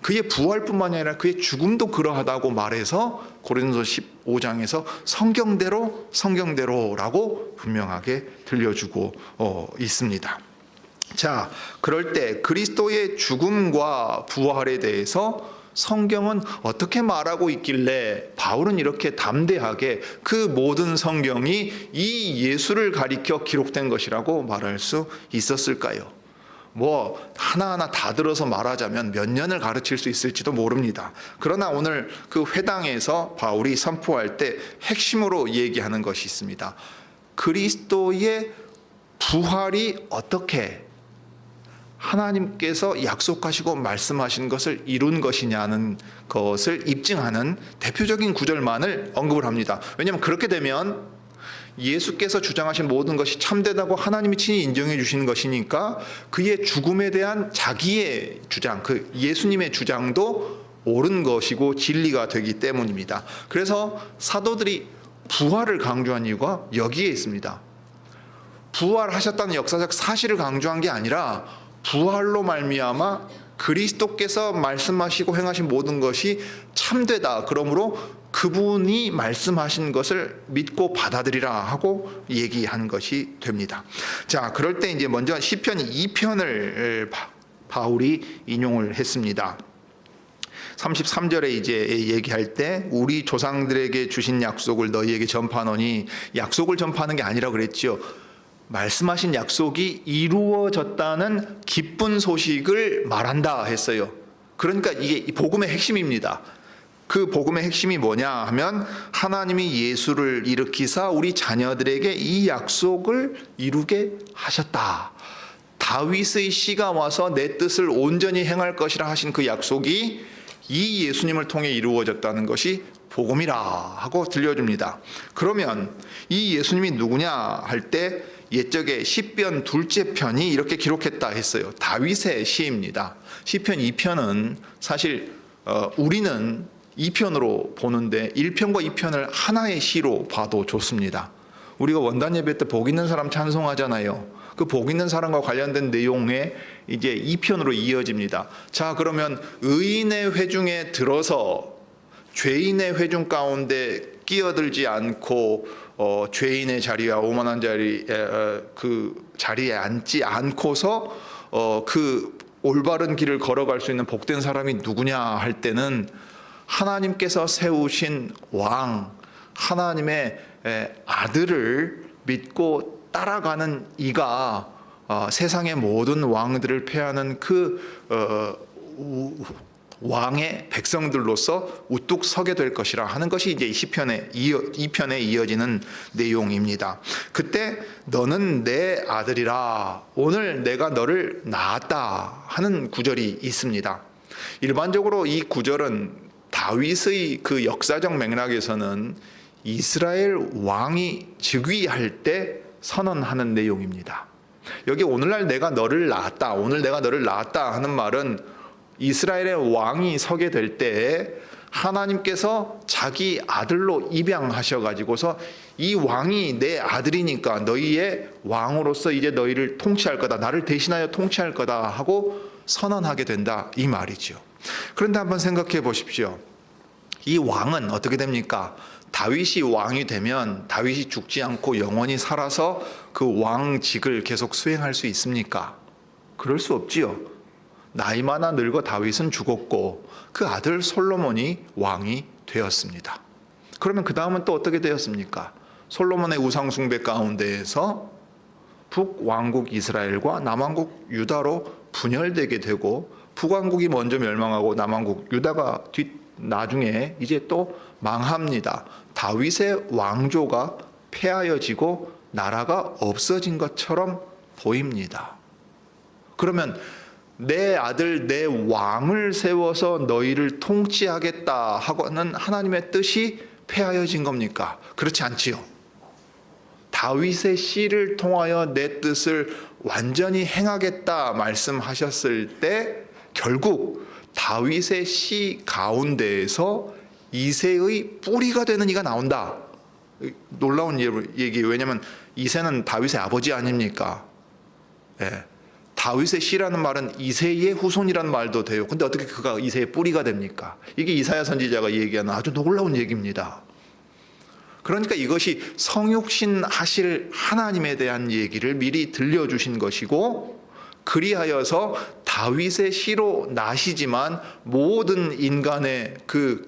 그의 부활뿐만이 아니라 그의 죽음도 그러하다고 말해서 고린도서 15장에서 성경대로라고 분명하게 들려주고 있습니다. 자, 그럴 때 그리스도의 죽음과 부활에 대해서 성경은 어떻게 말하고 있길래 바울은 이렇게 담대하게 그 모든 성경이 이 예수를 가리켜 기록된 것이라고 말할 수 있었을까요? 뭐 하나하나 다 들어서 말하자면 몇 년을 가르칠 수 있을지도 모릅니다. 그러나 오늘 그 회당에서 바울이 선포할 때 핵심으로 얘기하는 것이 있습니다. 그리스도의 부활이 어떻게 하나님께서 약속하시고 말씀하신 것을 이룬 것이냐는 것을 입증하는 대표적인 구절만을 언급을 합니다. 왜냐하면 그렇게 되면 예수께서 주장하신 모든 것이 참되다고 하나님이 친히 인정해 주시는 것이니까 그의 죽음에 대한 자기의 주장, 그 예수님의 주장도 옳은 것이고 진리가 되기 때문입니다. 그래서 사도들이 부활을 강조한 이유가 여기에 있습니다. 부활하셨다는 역사적 사실을 강조한 게 아니라 부활로 말미암아 그리스도께서 말씀하시고 행하신 모든 것이 참되다. 그러므로 그분이 말씀하신 것을 믿고 받아들이라 하고 얘기한 것이 됩니다. 자, 그럴 때 이제 먼저 시편 2편을 바울이 인용을 했습니다. 33절에 이제 얘기할 때 우리 조상들에게 주신 약속을 너희에게 전파하노니, 약속을 전파하는 게 아니라 그랬죠. 말씀하신 약속이 이루어졌다는 기쁜 소식을 말한다 했어요. 그러니까 이게 복음의 핵심입니다. 그 복음의 핵심이 뭐냐 하면 하나님이 예수를 일으키사 우리 자녀들에게 이 약속을 이루게 하셨다. 다윗의 씨가 와서 내 뜻을 온전히 행할 것이라 하신 그 약속이 이 예수님을 통해 이루어졌다는 것이 복음이라 하고 들려줍니다. 그러면 이 예수님이 누구냐 할 때 옛적에 시편 둘째 편이 이렇게 기록했다 했어요. 다윗의 시입니다. 시편 2편은 사실 우리는 2편으로 보는데 1편과 2편을 하나의 시로 봐도 좋습니다. 우리가 원단 예배 때 복 있는 사람 찬송하잖아요. 그 복 있는 사람과 관련된 내용에 이제 2편으로 이어집니다. 자, 그러면 의인의 회중에 들어서 죄인의 회중 가운데 끼어들지 않고 죄인의 자리와 오만한 자리 그 자리에 앉지 않고서 그 올바른 길을 걸어갈 수 있는 복된 사람이 누구냐 할 때는 하나님께서 세우신 왕, 하나님의 아들을 믿고 따라가는 이가 세상의 모든 왕들을 패하는 그 왕의 백성들로서 우뚝 서게 될 것이라 하는 것이 이제 시편의 2편에 이어지는 내용입니다. 그때 너는 내 아들이라 오늘 내가 너를 낳았다 하는 구절이 있습니다. 일반적으로 이 구절은 다윗의 그 역사적 맥락에서는 이스라엘 왕이 즉위할 때 선언하는 내용입니다. 여기 오늘날 내가 너를 낳았다, 오늘 내가 너를 낳았다 하는 말은 이스라엘의 왕이 서게 될 때에 하나님께서 자기 아들로 입양하셔가지고서 이 왕이 내 아들이니까 너희의 왕으로서 이제 너희를 통치할 거다, 나를 대신하여 통치할 거다 하고 선언하게 된다 이 말이죠. 그런데 한번 생각해 보십시오. 이 왕은 어떻게 됩니까? 다윗이 왕이 되면 다윗이 죽지 않고 영원히 살아서 그 왕직을 계속 수행할 수 있습니까? 그럴 수 없지요. 나이 많아 늙어 다윗은 죽었고 그 아들 솔로몬이 왕이 되었습니다. 그러면 그 다음은 또 어떻게 되었습니까? 솔로몬의 우상 숭배 가운데에서 북왕국 이스라엘과 남왕국 유다로 분열되게 되고 북왕국이 먼저 멸망하고 남왕국 유다가 나중에 이제 또 망합니다. 다윗의 왕조가 폐하여지고 나라가 없어진 것처럼 보입니다. 그러면 내 아들 내 왕을 세워서 너희를 통치하겠다 하고는 하나님의 뜻이 폐하여진 겁니까? 그렇지 않지요. 다윗의 씨를 통하여 내 뜻을 완전히 행하겠다 말씀하셨을 때 결국 다윗의 씨 가운데에서 이새의 뿌리가 되는 이가 나온다. 놀라운 얘기예요. 왜냐하면 이새는 다윗의 아버지 아닙니까? 예. 다윗의 씨라는 말은 이새의 후손이라는 말도 돼요. 근데 어떻게 그가 이새의 뿌리가 됩니까? 이게 이사야 선지자가 얘기하는 아주 놀라운 얘기입니다. 그러니까 이것이 성육신 하실 하나님에 대한 얘기를 미리 들려주신 것이고, 그리하여서 다윗의 씨로 나시지만 모든 인간의 그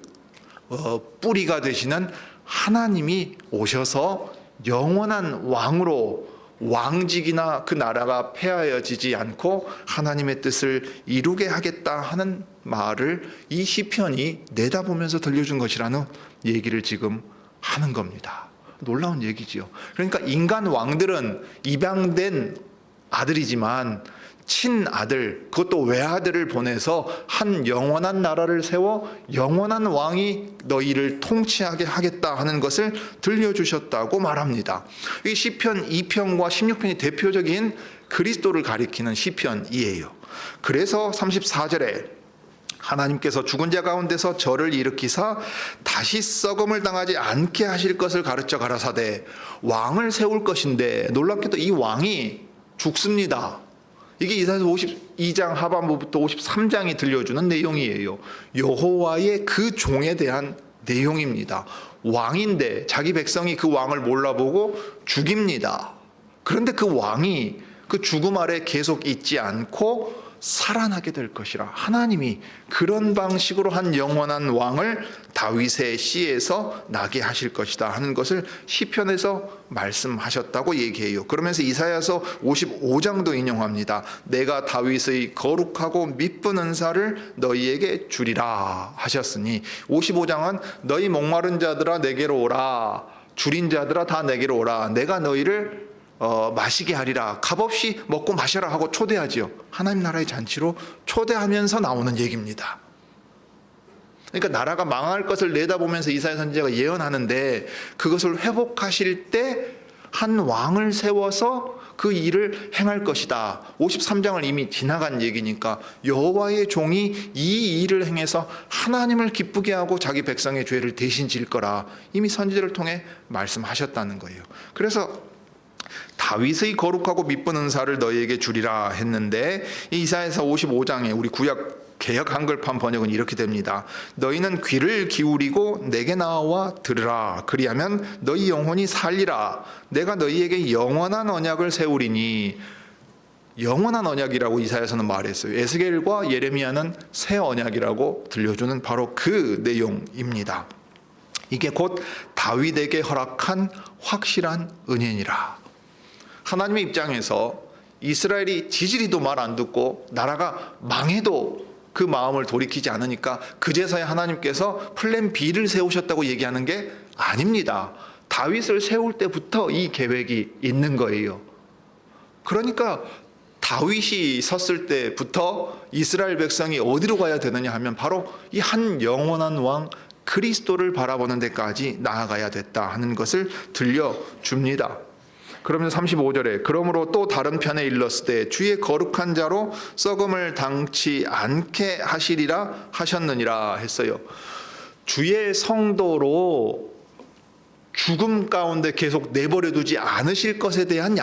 뿌리가 되시는 하나님이 오셔서 영원한 왕으로 왕직이나 그 나라가 폐하여지지 않고 하나님의 뜻을 이루게 하겠다 하는 말을 이 시편이 내다보면서 들려준 것이라는 얘기를 지금 하는 겁니다. 놀라운 얘기지요. 그러니까 인간 왕들은 입양된 아들이지만 친아들, 그것도 외아들을 보내서 한 영원한 나라를 세워 영원한 왕이 너희를 통치하게 하겠다 하는 것을 들려주셨다고 말합니다. 이 시편 2편과 16편이 대표적인 그리스도를 가리키는 시편이에요. 그래서 34절에 하나님께서 죽은 자 가운데서 저를 일으키사 다시 썩음을 당하지 않게 하실 것을 가르쳐 가라사대 왕을 세울 것인데, 놀랍게도 이 왕이 죽습니다. 이게 이사야서 52장 하반부부터 53장이 들려주는 내용이에요. 여호와의 그 종에 대한 내용입니다. 왕인데 자기 백성이 그 왕을 몰라보고 죽입니다. 그런데 그 왕이 그 죽음 아래 계속 있지 않고 살아나게 될 것이라, 하나님이 그런 방식으로 한 영원한 왕을 다윗의 씨에서 나게 하실 것이다 하는 것을 시편에서 말씀하셨다고 얘기해요. 그러면서 이사야서 55장도 인용합니다. 내가 다윗의 거룩하고 미쁜 은사를 너희에게 주리라 하셨으니, 55장은 너희 목마른 자들아 내게로 오라, 줄인 자들아 다 내게로 오라, 내가 너희를 마시게 하리라, 값없이 먹고 마셔라 하고 초대하지요. 하나님 나라의 잔치로 초대하면서 나오는 얘기입니다. 그러니까 나라가 망할 것을 내다보면서 이사야 선지자가 예언하는데, 그것을 회복하실 때 한 왕을 세워서 그 일을 행할 것이다. 53장을 이미 지나간 얘기니까 여호와의 종이 이 일을 행해서 하나님을 기쁘게 하고 자기 백성의 죄를 대신 질 거라 이미 선지자를 통해 말씀하셨다는 거예요. 그래서 다윗의 거룩하고 미쁜 은사를 너희에게 주리라 했는데, 이사야서 55장에 우리 구약 개역 한글판 번역은 이렇게 됩니다. 너희는 귀를 기울이고 내게 나와 들으라. 그리하면 너희 영혼이 살리라. 내가 너희에게 영원한 언약을 세우리니. 영원한 언약이라고 이사야서는 말했어요. 에스겔과 예레미야는 새 언약이라고 들려주는 바로 그 내용입니다. 이게 곧 다윗에게 허락한 확실한 은혜니라. 하나님의 입장에서 이스라엘이 지지리도 말 안 듣고 나라가 망해도 그 마음을 돌이키지 않으니까 그제서야 하나님께서 플랜 B를 세우셨다고 얘기하는 게 아닙니다. 다윗을 세울 때부터 이 계획이 있는 거예요. 그러니까 다윗이 섰을 때부터 이스라엘 백성이 어디로 가야 되느냐 하면 바로 이 한 영원한 왕 그리스도를 바라보는 데까지 나아가야 됐다 하는 것을 들려줍니다. 그러면서 35절에 그러므로 또 다른 편에 일렀을 때 주의 거룩한 자로 썩음을 당치 않게 하시리라 하셨느니라 했어요. 주의 성도로 죽음 가운데 계속 내버려 두지 않으실 것에 대한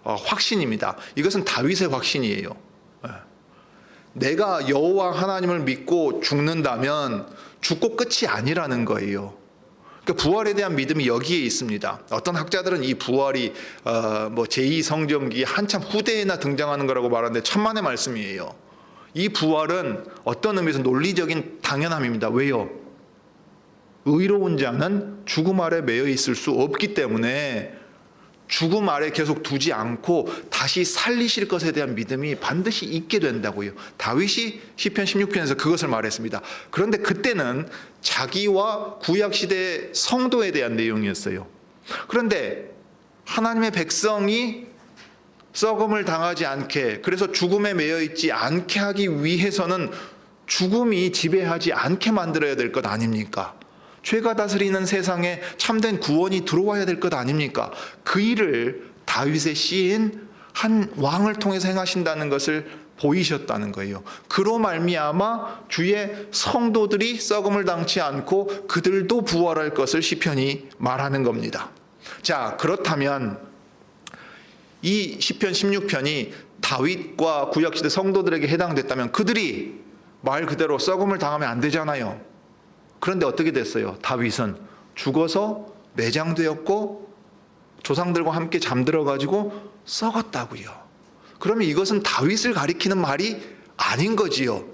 확신입니다. 이것은 다윗의 확신이에요. 내가 여호와 하나님을 믿고 죽는다면 죽고 끝이 아니라는 거예요. 그러니까 부활에 대한 믿음이 여기에 있습니다. 어떤 학자들은 이 부활이 제2성전기 한참 후대에나 등장하는 거라고 말하는데 천만의 말씀이에요. 이 부활은 어떤 의미에서 논리적인 당연함입니다. 왜요? 의로운 자는 죽음 아래 매여 있을 수 없기 때문에 죽음 아래 계속 두지 않고 다시 살리실 것에 대한 믿음이 반드시 있게 된다고요. 다윗이 시편 16편에서 그것을 말했습니다. 그런데 그때는 자기와 구약시대의 성도에 대한 내용이었어요. 그런데 하나님의 백성이 썩음을 당하지 않게, 그래서 죽음에 매여 있지 않게 하기 위해서는 죽음이 지배하지 않게 만들어야 될 것 아닙니까? 죄가 다스리는 세상에 참된 구원이 들어와야 될 것 아닙니까? 그 일을 다윗의 씨인 한 왕을 통해서 행하신다는 것을 보이셨다는 거예요. 그로 말미암아 주의 성도들이 썩음을 당치 않고 그들도 부활할 것을 시편이 말하는 겁니다. 자, 그렇다면 이 시편 16편이 다윗과 구약시대 성도들에게 해당됐다면 그들이 말 그대로 썩음을 당하면 안 되잖아요. 그런데 어떻게 됐어요? 다윗은 죽어서 매장되었고 조상들과 함께 잠들어가지고 썩었다고요. 그러면 이것은 다윗을 가리키는 말이 아닌 거지요.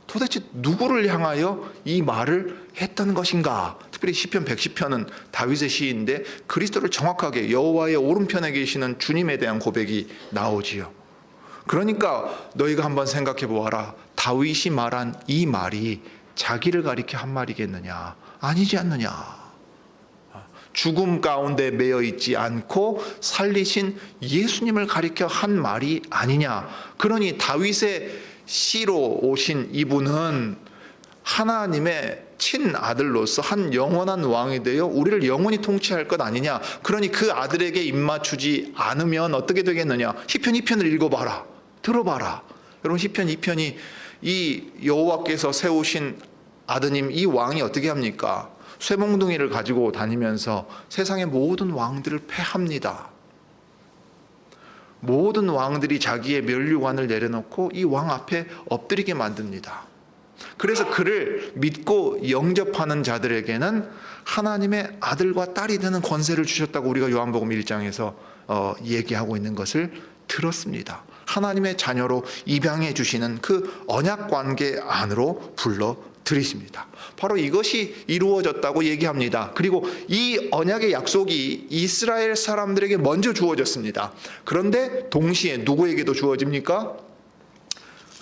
도대체 누구를 향하여 이 말을 했던 것인가? 특별히 시편 110편은 다윗의 시인데 그리스도를 정확하게 여호와의 오른편에 계시는 주님에 대한 고백이 나오지요. 그러니까 너희가 한번 생각해 보아라. 다윗이 말한 이 말이 자기를 가리켜 한 말이겠느냐? 아니지 않느냐? 죽음 가운데 매여 있지 않고 살리신 예수님을 가리켜 한 말이 아니냐? 그러니 다윗의 시로 오신 이분은 하나님의 친아들로서 한 영원한 왕이 되어 우리를 영원히 통치할 것 아니냐? 그러니 그 아들에게 입맞추지 않으면 어떻게 되겠느냐? 시편 2편을 읽어봐라. 들어봐라. 여러분 시편 2편이 이 여호와께서 세우신 아드님 이 왕이 어떻게 합니까? 쇠몽둥이를 가지고 다니면서 세상의 모든 왕들을 패합니다. 모든 왕들이 자기의 면류관을 내려놓고 이 왕 앞에 엎드리게 만듭니다. 그래서 그를 믿고 영접하는 자들에게는 하나님의 아들과 딸이 되는 권세를 주셨다고 우리가 요한복음 1장에서 얘기하고 있는 것을 들었습니다. 하나님의 자녀로 입양해 주시는 그 언약 관계 안으로 불러들이십니다. 바로 이것이 이루어졌다고 얘기합니다. 그리고 이 언약의 약속이 이스라엘 사람들에게 먼저 주어졌습니다. 그런데 동시에 누구에게도 주어집니까?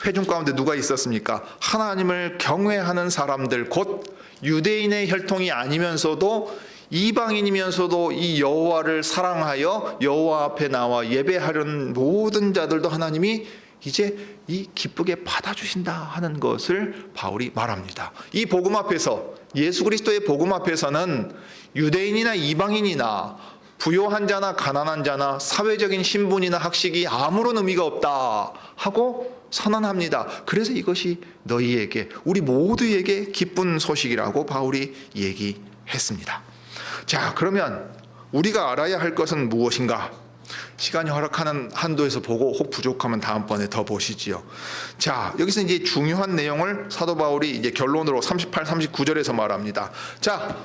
회중 가운데 누가 있었습니까? 하나님을 경외하는 사람들, 곧 유대인의 혈통이 아니면서도 이방인이면서도 이 여호와를 사랑하여 여호와 앞에 나와 예배하려는 모든 자들도 하나님이 이제 이 기쁘게 받아주신다 하는 것을 바울이 말합니다. 이 복음 앞에서, 예수 그리스도의 복음 앞에서는 유대인이나 이방인이나 부요한 자나 가난한 자나 사회적인 신분이나 학식이 아무런 의미가 없다 하고 선언합니다. 그래서 이것이 너희에게, 우리 모두에게 기쁜 소식이라고 바울이 얘기했습니다. 자, 그러면 우리가 알아야 할 것은 무엇인가? 시간이 허락하는 한도에서 보고 혹 부족하면 다음번에 더 보시지요. 자, 여기서 이제 중요한 내용을 사도 바울이 이제 결론으로 38, 39절에서 말합니다. 자,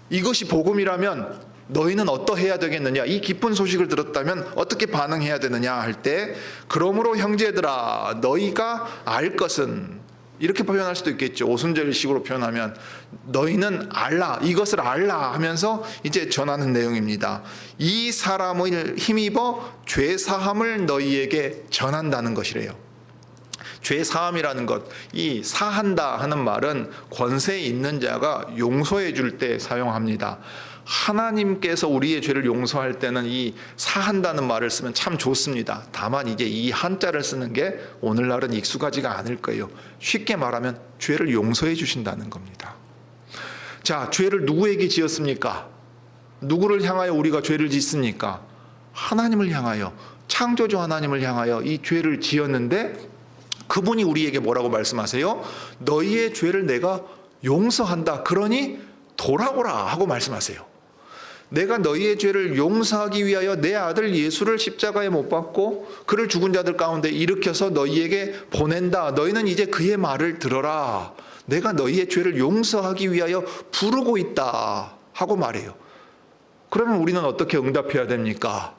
이것이 복음이라면 너희는 어떠해야 되겠느냐? 이 기쁜 소식을 들었다면 어떻게 반응해야 되느냐 할 때, 그러므로 형제들아 너희가 알 것은, 이렇게 표현할 수도 있겠죠. 오순절식으로 표현하면 너희는 알라, 이것을 알라 하면서 이제 전하는 내용입니다. 이 사람을 힘입어 죄 사함을 너희에게 전한다는 것이래요. 죄 사함이라는 것, 이 사한다 하는 말은 권세 있는 자가 용서해 줄 때 사용합니다. 하나님께서 우리의 죄를 용서할 때는 이 사한다는 말을 쓰면 참 좋습니다. 다만 이제 이 한자를 쓰는 게 오늘날은 익숙하지가 않을 거예요. 쉽게 말하면 죄를 용서해 주신다는 겁니다. 자, 죄를 누구에게 지었습니까? 누구를 향하여 우리가 죄를 짓습니까? 하나님을 향하여, 창조주 하나님을 향하여 이 죄를 지었는데 그분이 우리에게 뭐라고 말씀하세요? 너희의 죄를 내가 용서한다. 그러니 돌아오라 하고 말씀하세요. 내가 너희의 죄를 용서하기 위하여 내 아들 예수를 십자가에 못 박고 그를 죽은 자들 가운데 일으켜서 너희에게 보낸다. 너희는 이제 그의 말을 들어라. 내가 너희의 죄를 용서하기 위하여 부르고 있다 하고 말해요. 그러면 우리는 어떻게 응답해야 됩니까?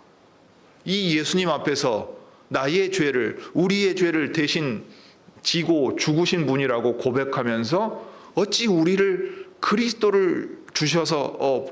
이 예수님 앞에서 나의 죄를, 우리의 죄를 대신 지고 죽으신 분이라고 고백하면서 어찌 우리를 그리스도를 주셔서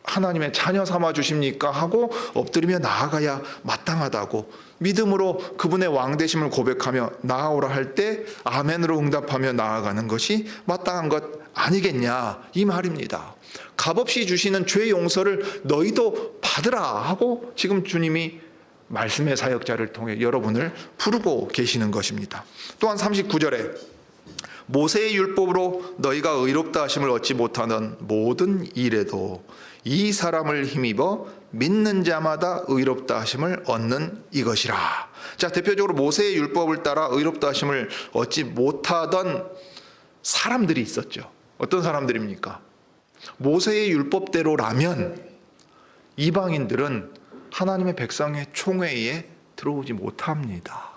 하나님의 자녀 삼아 주십니까? 하고 엎드리며 나아가야 마땅하다고 믿음으로 그분의 왕되심을 고백하며 나아오라 할 때 아멘으로 응답하며 나아가는 것이 마땅한 것 아니겠냐 이 말입니다. 값없이 주시는 죄 용서를 너희도 받으라 하고 지금 주님이 말씀의 사역자를 통해 여러분을 부르고 계시는 것입니다. 또한 39절에 모세의 율법으로 너희가 의롭다 하심을 얻지 못하는 모든 일에도 이 사람을 힘입어 믿는 자마다 의롭다 하심을 얻는 이것이라. 자, 대표적으로 모세의 율법을 따라 의롭다 하심을 얻지 못하던 사람들이 있었죠. 어떤 사람들입니까? 모세의 율법대로라면 이방인들은 하나님의 백성의 총회에 들어오지 못합니다.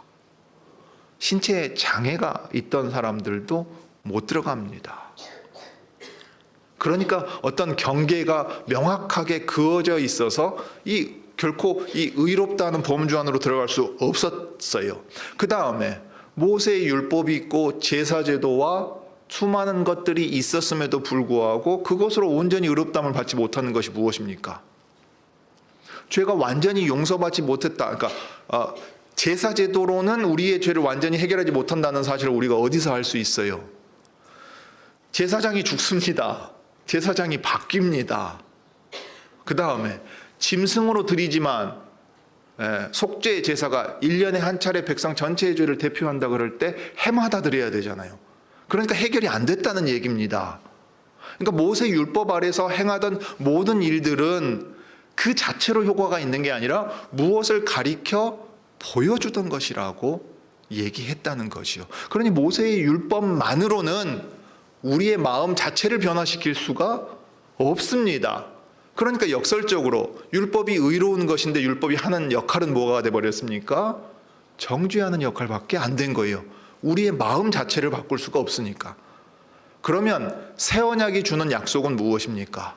신체에 장애가 있던 사람들도 못 들어갑니다. 그러니까 어떤 경계가 명확하게 그어져 있어서 결코 이 의롭다는 범주 안으로 들어갈 수 없었어요. 그 다음에 모세의 율법이 있고 제사제도와 수많은 것들이 있었음에도 불구하고 그것으로 온전히 의롭다함을 받지 못하는 것이 무엇입니까? 죄가 완전히 용서받지 못했다. 그러니까 제사제도로는 우리의 죄를 완전히 해결하지 못한다는 사실을 우리가 어디서 알 수 있어요? 제사장이 죽습니다. 제사장이 바뀝니다. 그 다음에 짐승으로 드리지만 속죄 제사가 1년에 한 차례 백성 전체의 죄를 대표한다 그럴 때 해마다 드려야 되잖아요. 그러니까 해결이 안 됐다는 얘기입니다. 그러니까 모세 율법 아래서 행하던 모든 일들은 그 자체로 효과가 있는 게 아니라 무엇을 가리켜 보여주던 것이라고 얘기했다는 것이요. 그러니 모세의 율법만으로는 우리의 마음 자체를 변화시킬 수가 없습니다. 그러니까 역설적으로 율법이 의로운 것인데 율법이 하는 역할은 뭐가 돼버렸습니까? 정죄하는 역할밖에 안 된 거예요. 우리의 마음 자체를 바꿀 수가 없으니까. 그러면 새 언약이 주는 약속은 무엇입니까?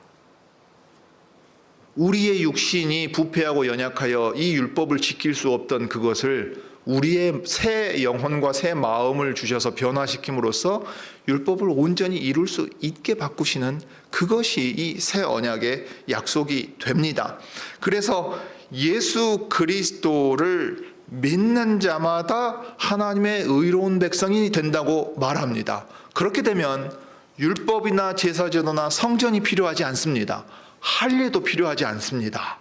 우리의 육신이 부패하고 연약하여 이 율법을 지킬 수 없던 그것을 우리의 새 영혼과 새 마음을 주셔서 변화시킴으로써 율법을 온전히 이룰 수 있게 바꾸시는 그것이 이 새 언약의 약속이 됩니다. 그래서 예수 그리스도를 믿는 자마다 하나님의 의로운 백성이 된다고 말합니다. 그렇게 되면 율법이나 제사제도나 성전이 필요하지 않습니다. 할례도 필요하지 않습니다.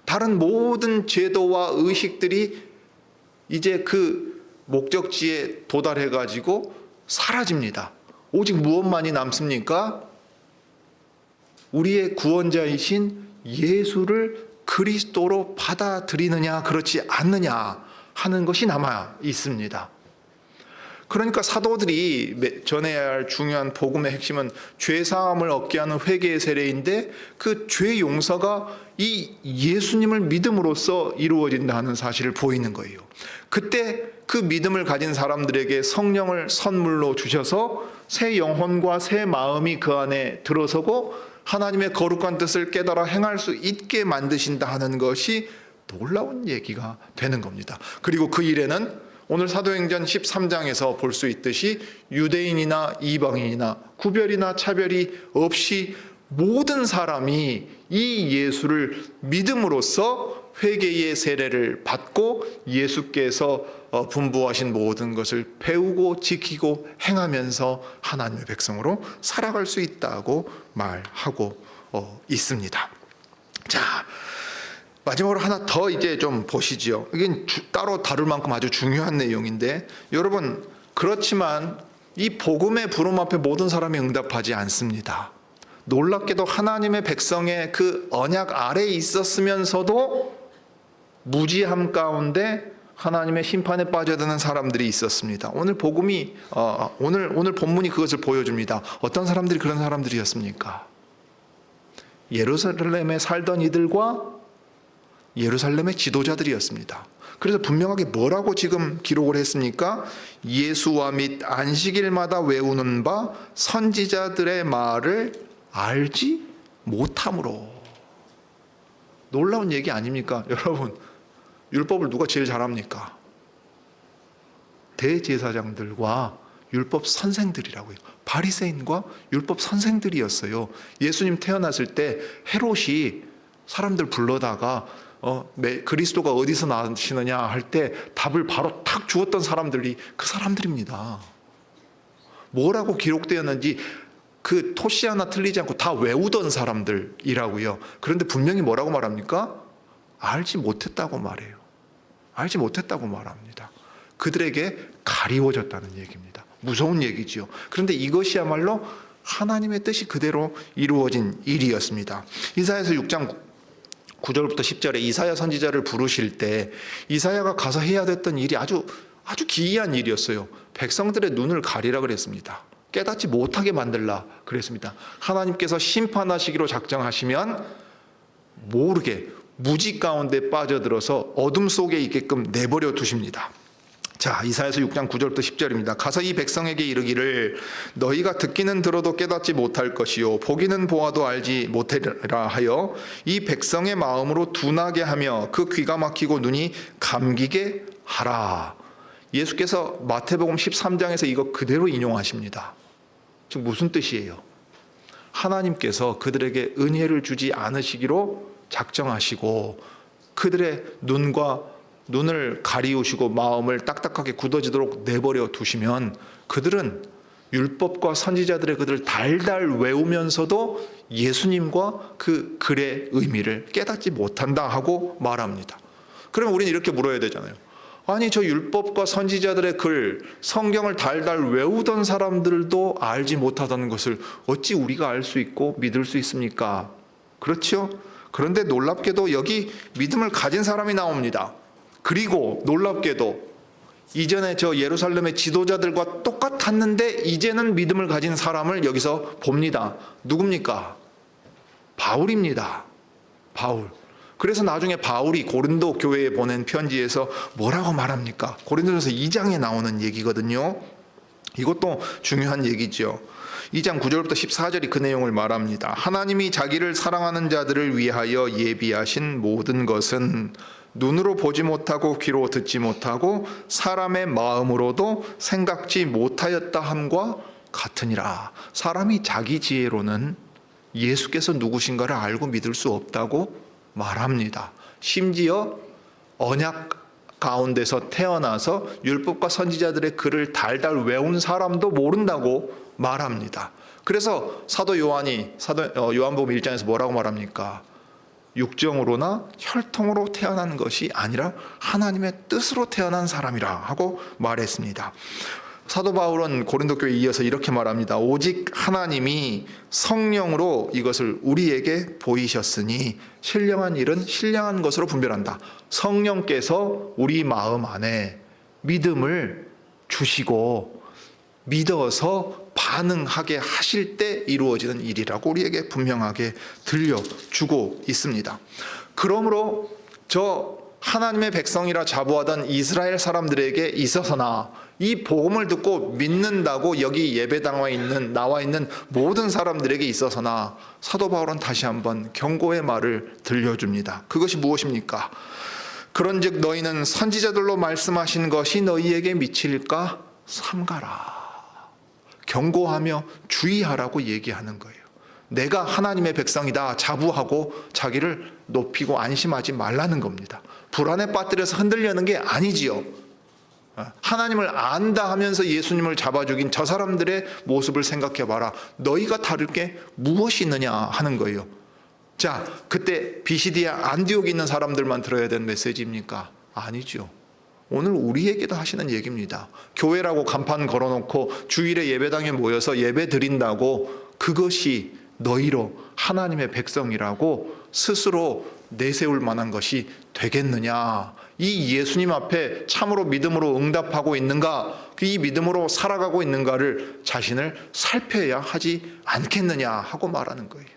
다른 모든 제도와 의식들이 이제 그 목적지에 도달해 가지고 사라집니다. 오직 무엇만이 남습니까? 우리의 구원자이신 예수를 그리스도로 받아들이느냐 그렇지 않느냐 하는 것이 남아 있습니다. 그러니까 사도들이 전해야 할 중요한 복음의 핵심은 죄사함을 얻게 하는 회개의 세례인데 그 죄 용서가 이 예수님을 믿음으로써 이루어진다 하는 사실을 보이는 거예요. 그때 그 믿음을 가진 사람들에게 성령을 선물로 주셔서 새 영혼과 새 마음이 그 안에 들어서고 하나님의 거룩한 뜻을 깨달아 행할 수 있게 만드신다 하는 것이 놀라운 얘기가 되는 겁니다. 그리고 그 일에는 오늘 사도행전 13장에서 볼 수 있듯이 유대인이나 이방인이나 구별이나 차별이 없이 모든 사람이 이 예수를 믿음으로써 회개의 세례를 받고 예수께서 분부하신 모든 것을 배우고 지키고 행하면서 하나님의 백성으로 살아갈 수 있다고 말하고 있습니다. 자, 마지막으로 하나 더 이제 좀 보시지요. 이게 따로 다룰 만큼 아주 중요한 내용인데, 여러분, 그렇지만 이 복음의 부름 앞에 모든 사람이 응답하지 않습니다. 놀랍게도 하나님의 백성의 그 언약 아래에 있었으면서도 무지함 가운데 하나님의 심판에 빠져드는 사람들이 있었습니다. 오늘 복음이 오늘 본문이 그것을 보여줍니다. 어떤 사람들이 그런 사람들이었습니까? 예루살렘에 살던 이들과 예루살렘의 지도자들이었습니다. 그래서 분명하게 뭐라고 지금 기록을 했습니까? 예수와 및 안식일마다 외우는 바 선지자들의 말을 알지 못함으로. 놀라운 얘기 아닙니까? 여러분, 율법을 누가 제일 잘합니까? 대제사장들과 율법 선생들이라고요. 바리새인과 율법 선생들이었어요. 예수님 태어났을 때 헤롯이 사람들 불러다가 그리스도가 어디서 나시느냐 할 때 답을 바로 탁 주었던 사람들이 그 사람들입니다. 뭐라고 기록되었는지 그 토시 하나 틀리지 않고 다 외우던 사람들이라고요. 그런데 분명히 뭐라고 말합니까? 알지 못했다고 말해요. 알지 못했다고 말합니다. 그들에게 가리워졌다는 얘기입니다. 무서운 얘기지요. 그런데 이것이야말로 하나님의 뜻이 그대로 이루어진 일이었습니다. 이사야서 6장 9절부터 10절에 이사야 선지자를 부르실 때 이사야가 가서 해야 됐던 일이 아주 기이한 일이었어요. 백성들의 눈을 가리라 그랬습니다. 깨닫지 못하게 만들라 그랬습니다. 하나님께서 심판하시기로 작정하시면 모르게 무지 가운데 빠져들어서 어둠 속에 있게끔 내버려 두십니다. 자, 이사야서 6장 9절부터 10절입니다. 가서 이 백성에게 이르기를 너희가 듣기는 들어도 깨닫지 못할 것이요 보기는 보아도 알지 못하리라 하여 이 백성의 마음으로 둔하게 하며 그 귀가 막히고 눈이 감기게 하라. 예수께서 마태복음 13장에서 이거 그대로 인용하십니다. 즉 무슨 뜻이에요? 하나님께서 그들에게 은혜를 주지 않으시기로 작정하시고 그들의 눈을 가리우시고 마음을 딱딱하게 굳어지도록 내버려 두시면 그들은 율법과 선지자들의 그들을 달달 외우면서도 예수님과 그 글의 의미를 깨닫지 못한다 하고 말합니다. 그러면 우리는 이렇게 물어야 되잖아요. 아니, 저 율법과 선지자들의 글, 성경을 달달 외우던 사람들도 알지 못하다는 것을 어찌 우리가 알 수 있고 믿을 수 있습니까? 그렇죠? 그런데 놀랍게도 여기 믿음을 가진 사람이 나옵니다. 그리고 놀랍게도 이전에 저 예루살렘의 지도자들과 똑같았는데 이제는 믿음을 가진 사람을 여기서 봅니다. 누굽니까? 바울입니다. 바울. 그래서 나중에 바울이 고린도 교회에 보낸 편지에서 뭐라고 말합니까? 고린도전서 2장에 나오는 얘기거든요. 이것도 중요한 얘기죠. 2장 9절부터 14절이 그 내용을 말합니다. 하나님이 자기를 사랑하는 자들을 위하여 예비하신 모든 것은 눈으로 보지 못하고 귀로 듣지 못하고 사람의 마음으로도 생각지 못하였다 함과 같으니라. 사람이 자기 지혜로는 예수께서 누구신가를 알고 믿을 수 없다고 말합니다. 심지어 언약 가운데서 태어나서 율법과 선지자들의 글을 달달 외운 사람도 모른다고 말합니다. 그래서 사도 요한이 요한복음 1장에서 뭐라고 말합니까? 육정으로나 혈통으로 태어난 것이 아니라 하나님의 뜻으로 태어난 사람이라 하고 말했습니다. 사도 바울은 고린도 교회에 이어서 이렇게 말합니다. 오직 하나님이 성령으로 이것을 우리에게 보이셨으니 신령한 일은 신령한 것으로 분별한다. 성령께서 우리 마음 안에 믿음을 주시고 믿어서 반응하게 하실 때 이루어지는 일이라고 우리에게 분명하게 들려주고 있습니다. 그러므로 저 하나님의 백성이라 자부하던 이스라엘 사람들에게 있어서나 이 복음을 듣고 믿는다고 여기 예배당에 나와 있는 모든 사람들에게 있어서나 사도 바울은 다시 한번 경고의 말을 들려줍니다. 그것이 무엇입니까? 그런즉 너희는 선지자들로 말씀하신 것이 너희에게 미칠까 삼가라. 경고하며 주의하라고 얘기하는 거예요. 내가 하나님의 백성이다 자부하고 자기를 높이고 안심하지 말라는 겁니다. 불안에 빠뜨려서 흔들려는 게 아니지요. 하나님을 안다 하면서 예수님을 잡아 죽인 저 사람들의 모습을 생각해 봐라. 너희가 다를 게 무엇이 있느냐 하는 거예요. 자, 그때 비시디아 안디옥에 있는 사람들만 들어야 되는 메시지입니까? 아니죠. 오늘 우리에게도 하시는 얘기입니다. 교회라고 간판 걸어놓고 주일에 예배당에 모여서 예배 드린다고 그것이 너희로 하나님의 백성이라고 스스로 내세울 만한 것이 되겠느냐? 이 예수님 앞에 참으로 믿음으로 응답하고 있는가? 이 믿음으로 살아가고 있는가를 자신을 살펴야 하지 않겠느냐 하고 말하는 거예요.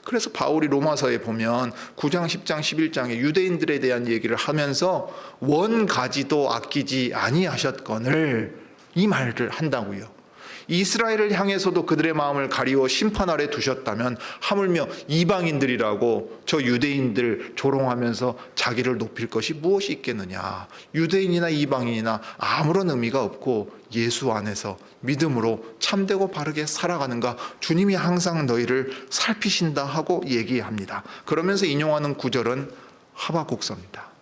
그래서 바울이 로마서에 보면 9장, 10장, 11장에 유대인들에 대한 얘기를 하면서 원가지도 아끼지 아니하셨거늘 이 말을 한다고요. 이스라엘을 향해서도 그들의 마음을 가리워 심판 아래 두셨다면 하물며 이방인들이라고 저 유대인들 조롱하면서 자기를 높일 것이 무엇이 있겠느냐. 유대인이나 이방인이나 아무런 의미가 없고 예수 안에서 믿음으로 참되고 바르게 살아가는가 주님이 항상 너희를 살피신다 하고 얘기합니다. 그러면서 인용하는 구절은 하박국서입니다.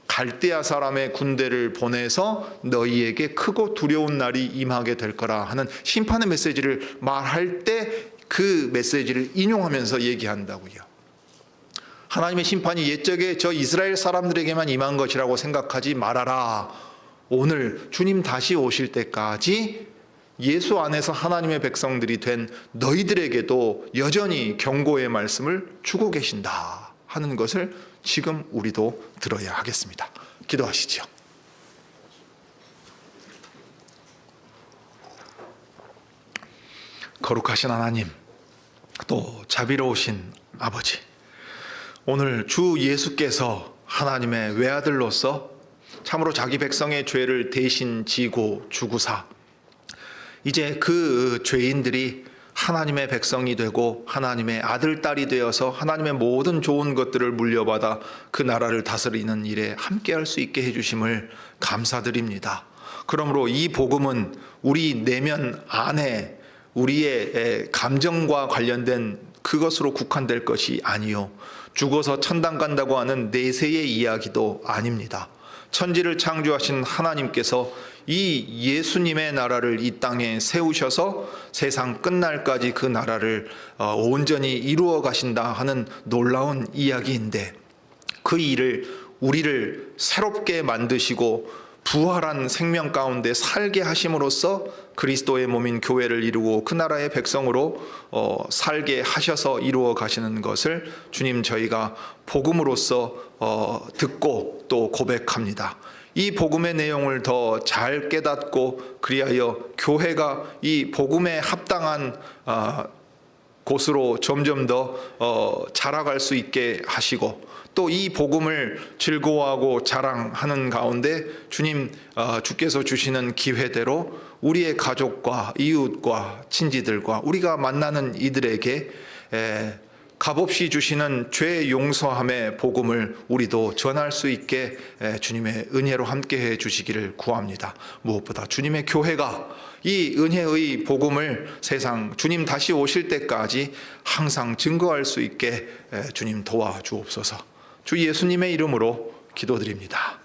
갈대아 사람의 군대를 보내서 너희에게 크고 두려운 날이 임하게 될 거라 하는 심판의 메시지를 말할 때 그 메시지를 인용하면서 얘기한다고요. 하나님의 심판이 옛적에 저 이스라엘 사람들에게만 임한 것이라고 생각하지 말아라. 오늘 주님 다시 오실 때까지 예수 안에서 하나님의 백성들이 된 너희들에게도 여전히 경고의 말씀을 주고 계신다 하는 것을 지금 우리도 들어야 하겠습니다. 기도하시죠. 거룩하신 하나님, 또 자비로우신 아버지, 오늘 주 예수께서 하나님의 외아들로서 참으로 자기 백성의 죄를 대신 지고 주구사 이제 그 죄인들이 하나님의 백성이 되고 하나님의 아들, 딸이 되어서 하나님의 모든 좋은 것들을 물려받아 그 나라를 다스리는 일에 함께할 수 있게 해주심을 감사드립니다. 그러므로 이 복음은 우리 내면 안에 우리의 감정과 관련된 그것으로 국한될 것이 아니요 죽어서 천당 간다고 하는 내세의 이야기도 아닙니다. 천지를 창조하신 하나님께서 이 예수님의 나라를 이 땅에 세우셔서 세상 끝날까지 그 나라를 온전히 이루어 가신다 하는 놀라운 이야기인데 그 일을 우리를 새롭게 만드시고 부활한 생명 가운데 살게 하심으로써 그리스도의 몸인 교회를 이루고 그 나라의 백성으로 살게 하셔서 이루어 가시는 것을 주님 저희가 복음으로써 듣고 또 고백합니다. 이 복음의 내용을 더 잘 깨닫고 그리하여 교회가 이 복음에 합당한 곳으로 점점 더 자라갈 수 있게 하시고 또 이 복음을 즐거워하고 자랑하는 가운데 주님 주께서 주시는 기회대로 우리의 가족과 이웃과 친지들과 우리가 만나는 이들에게 값없이 주시는 죄 용서함의 복음을 우리도 전할 수 있게 주님의 은혜로 함께해 주시기를 구합니다. 무엇보다 주님의 교회가 이 은혜의 복음을 세상 주님 다시 오실 때까지 항상 증거할 수 있게 주님 도와주옵소서. 주 예수님의 이름으로 기도드립니다.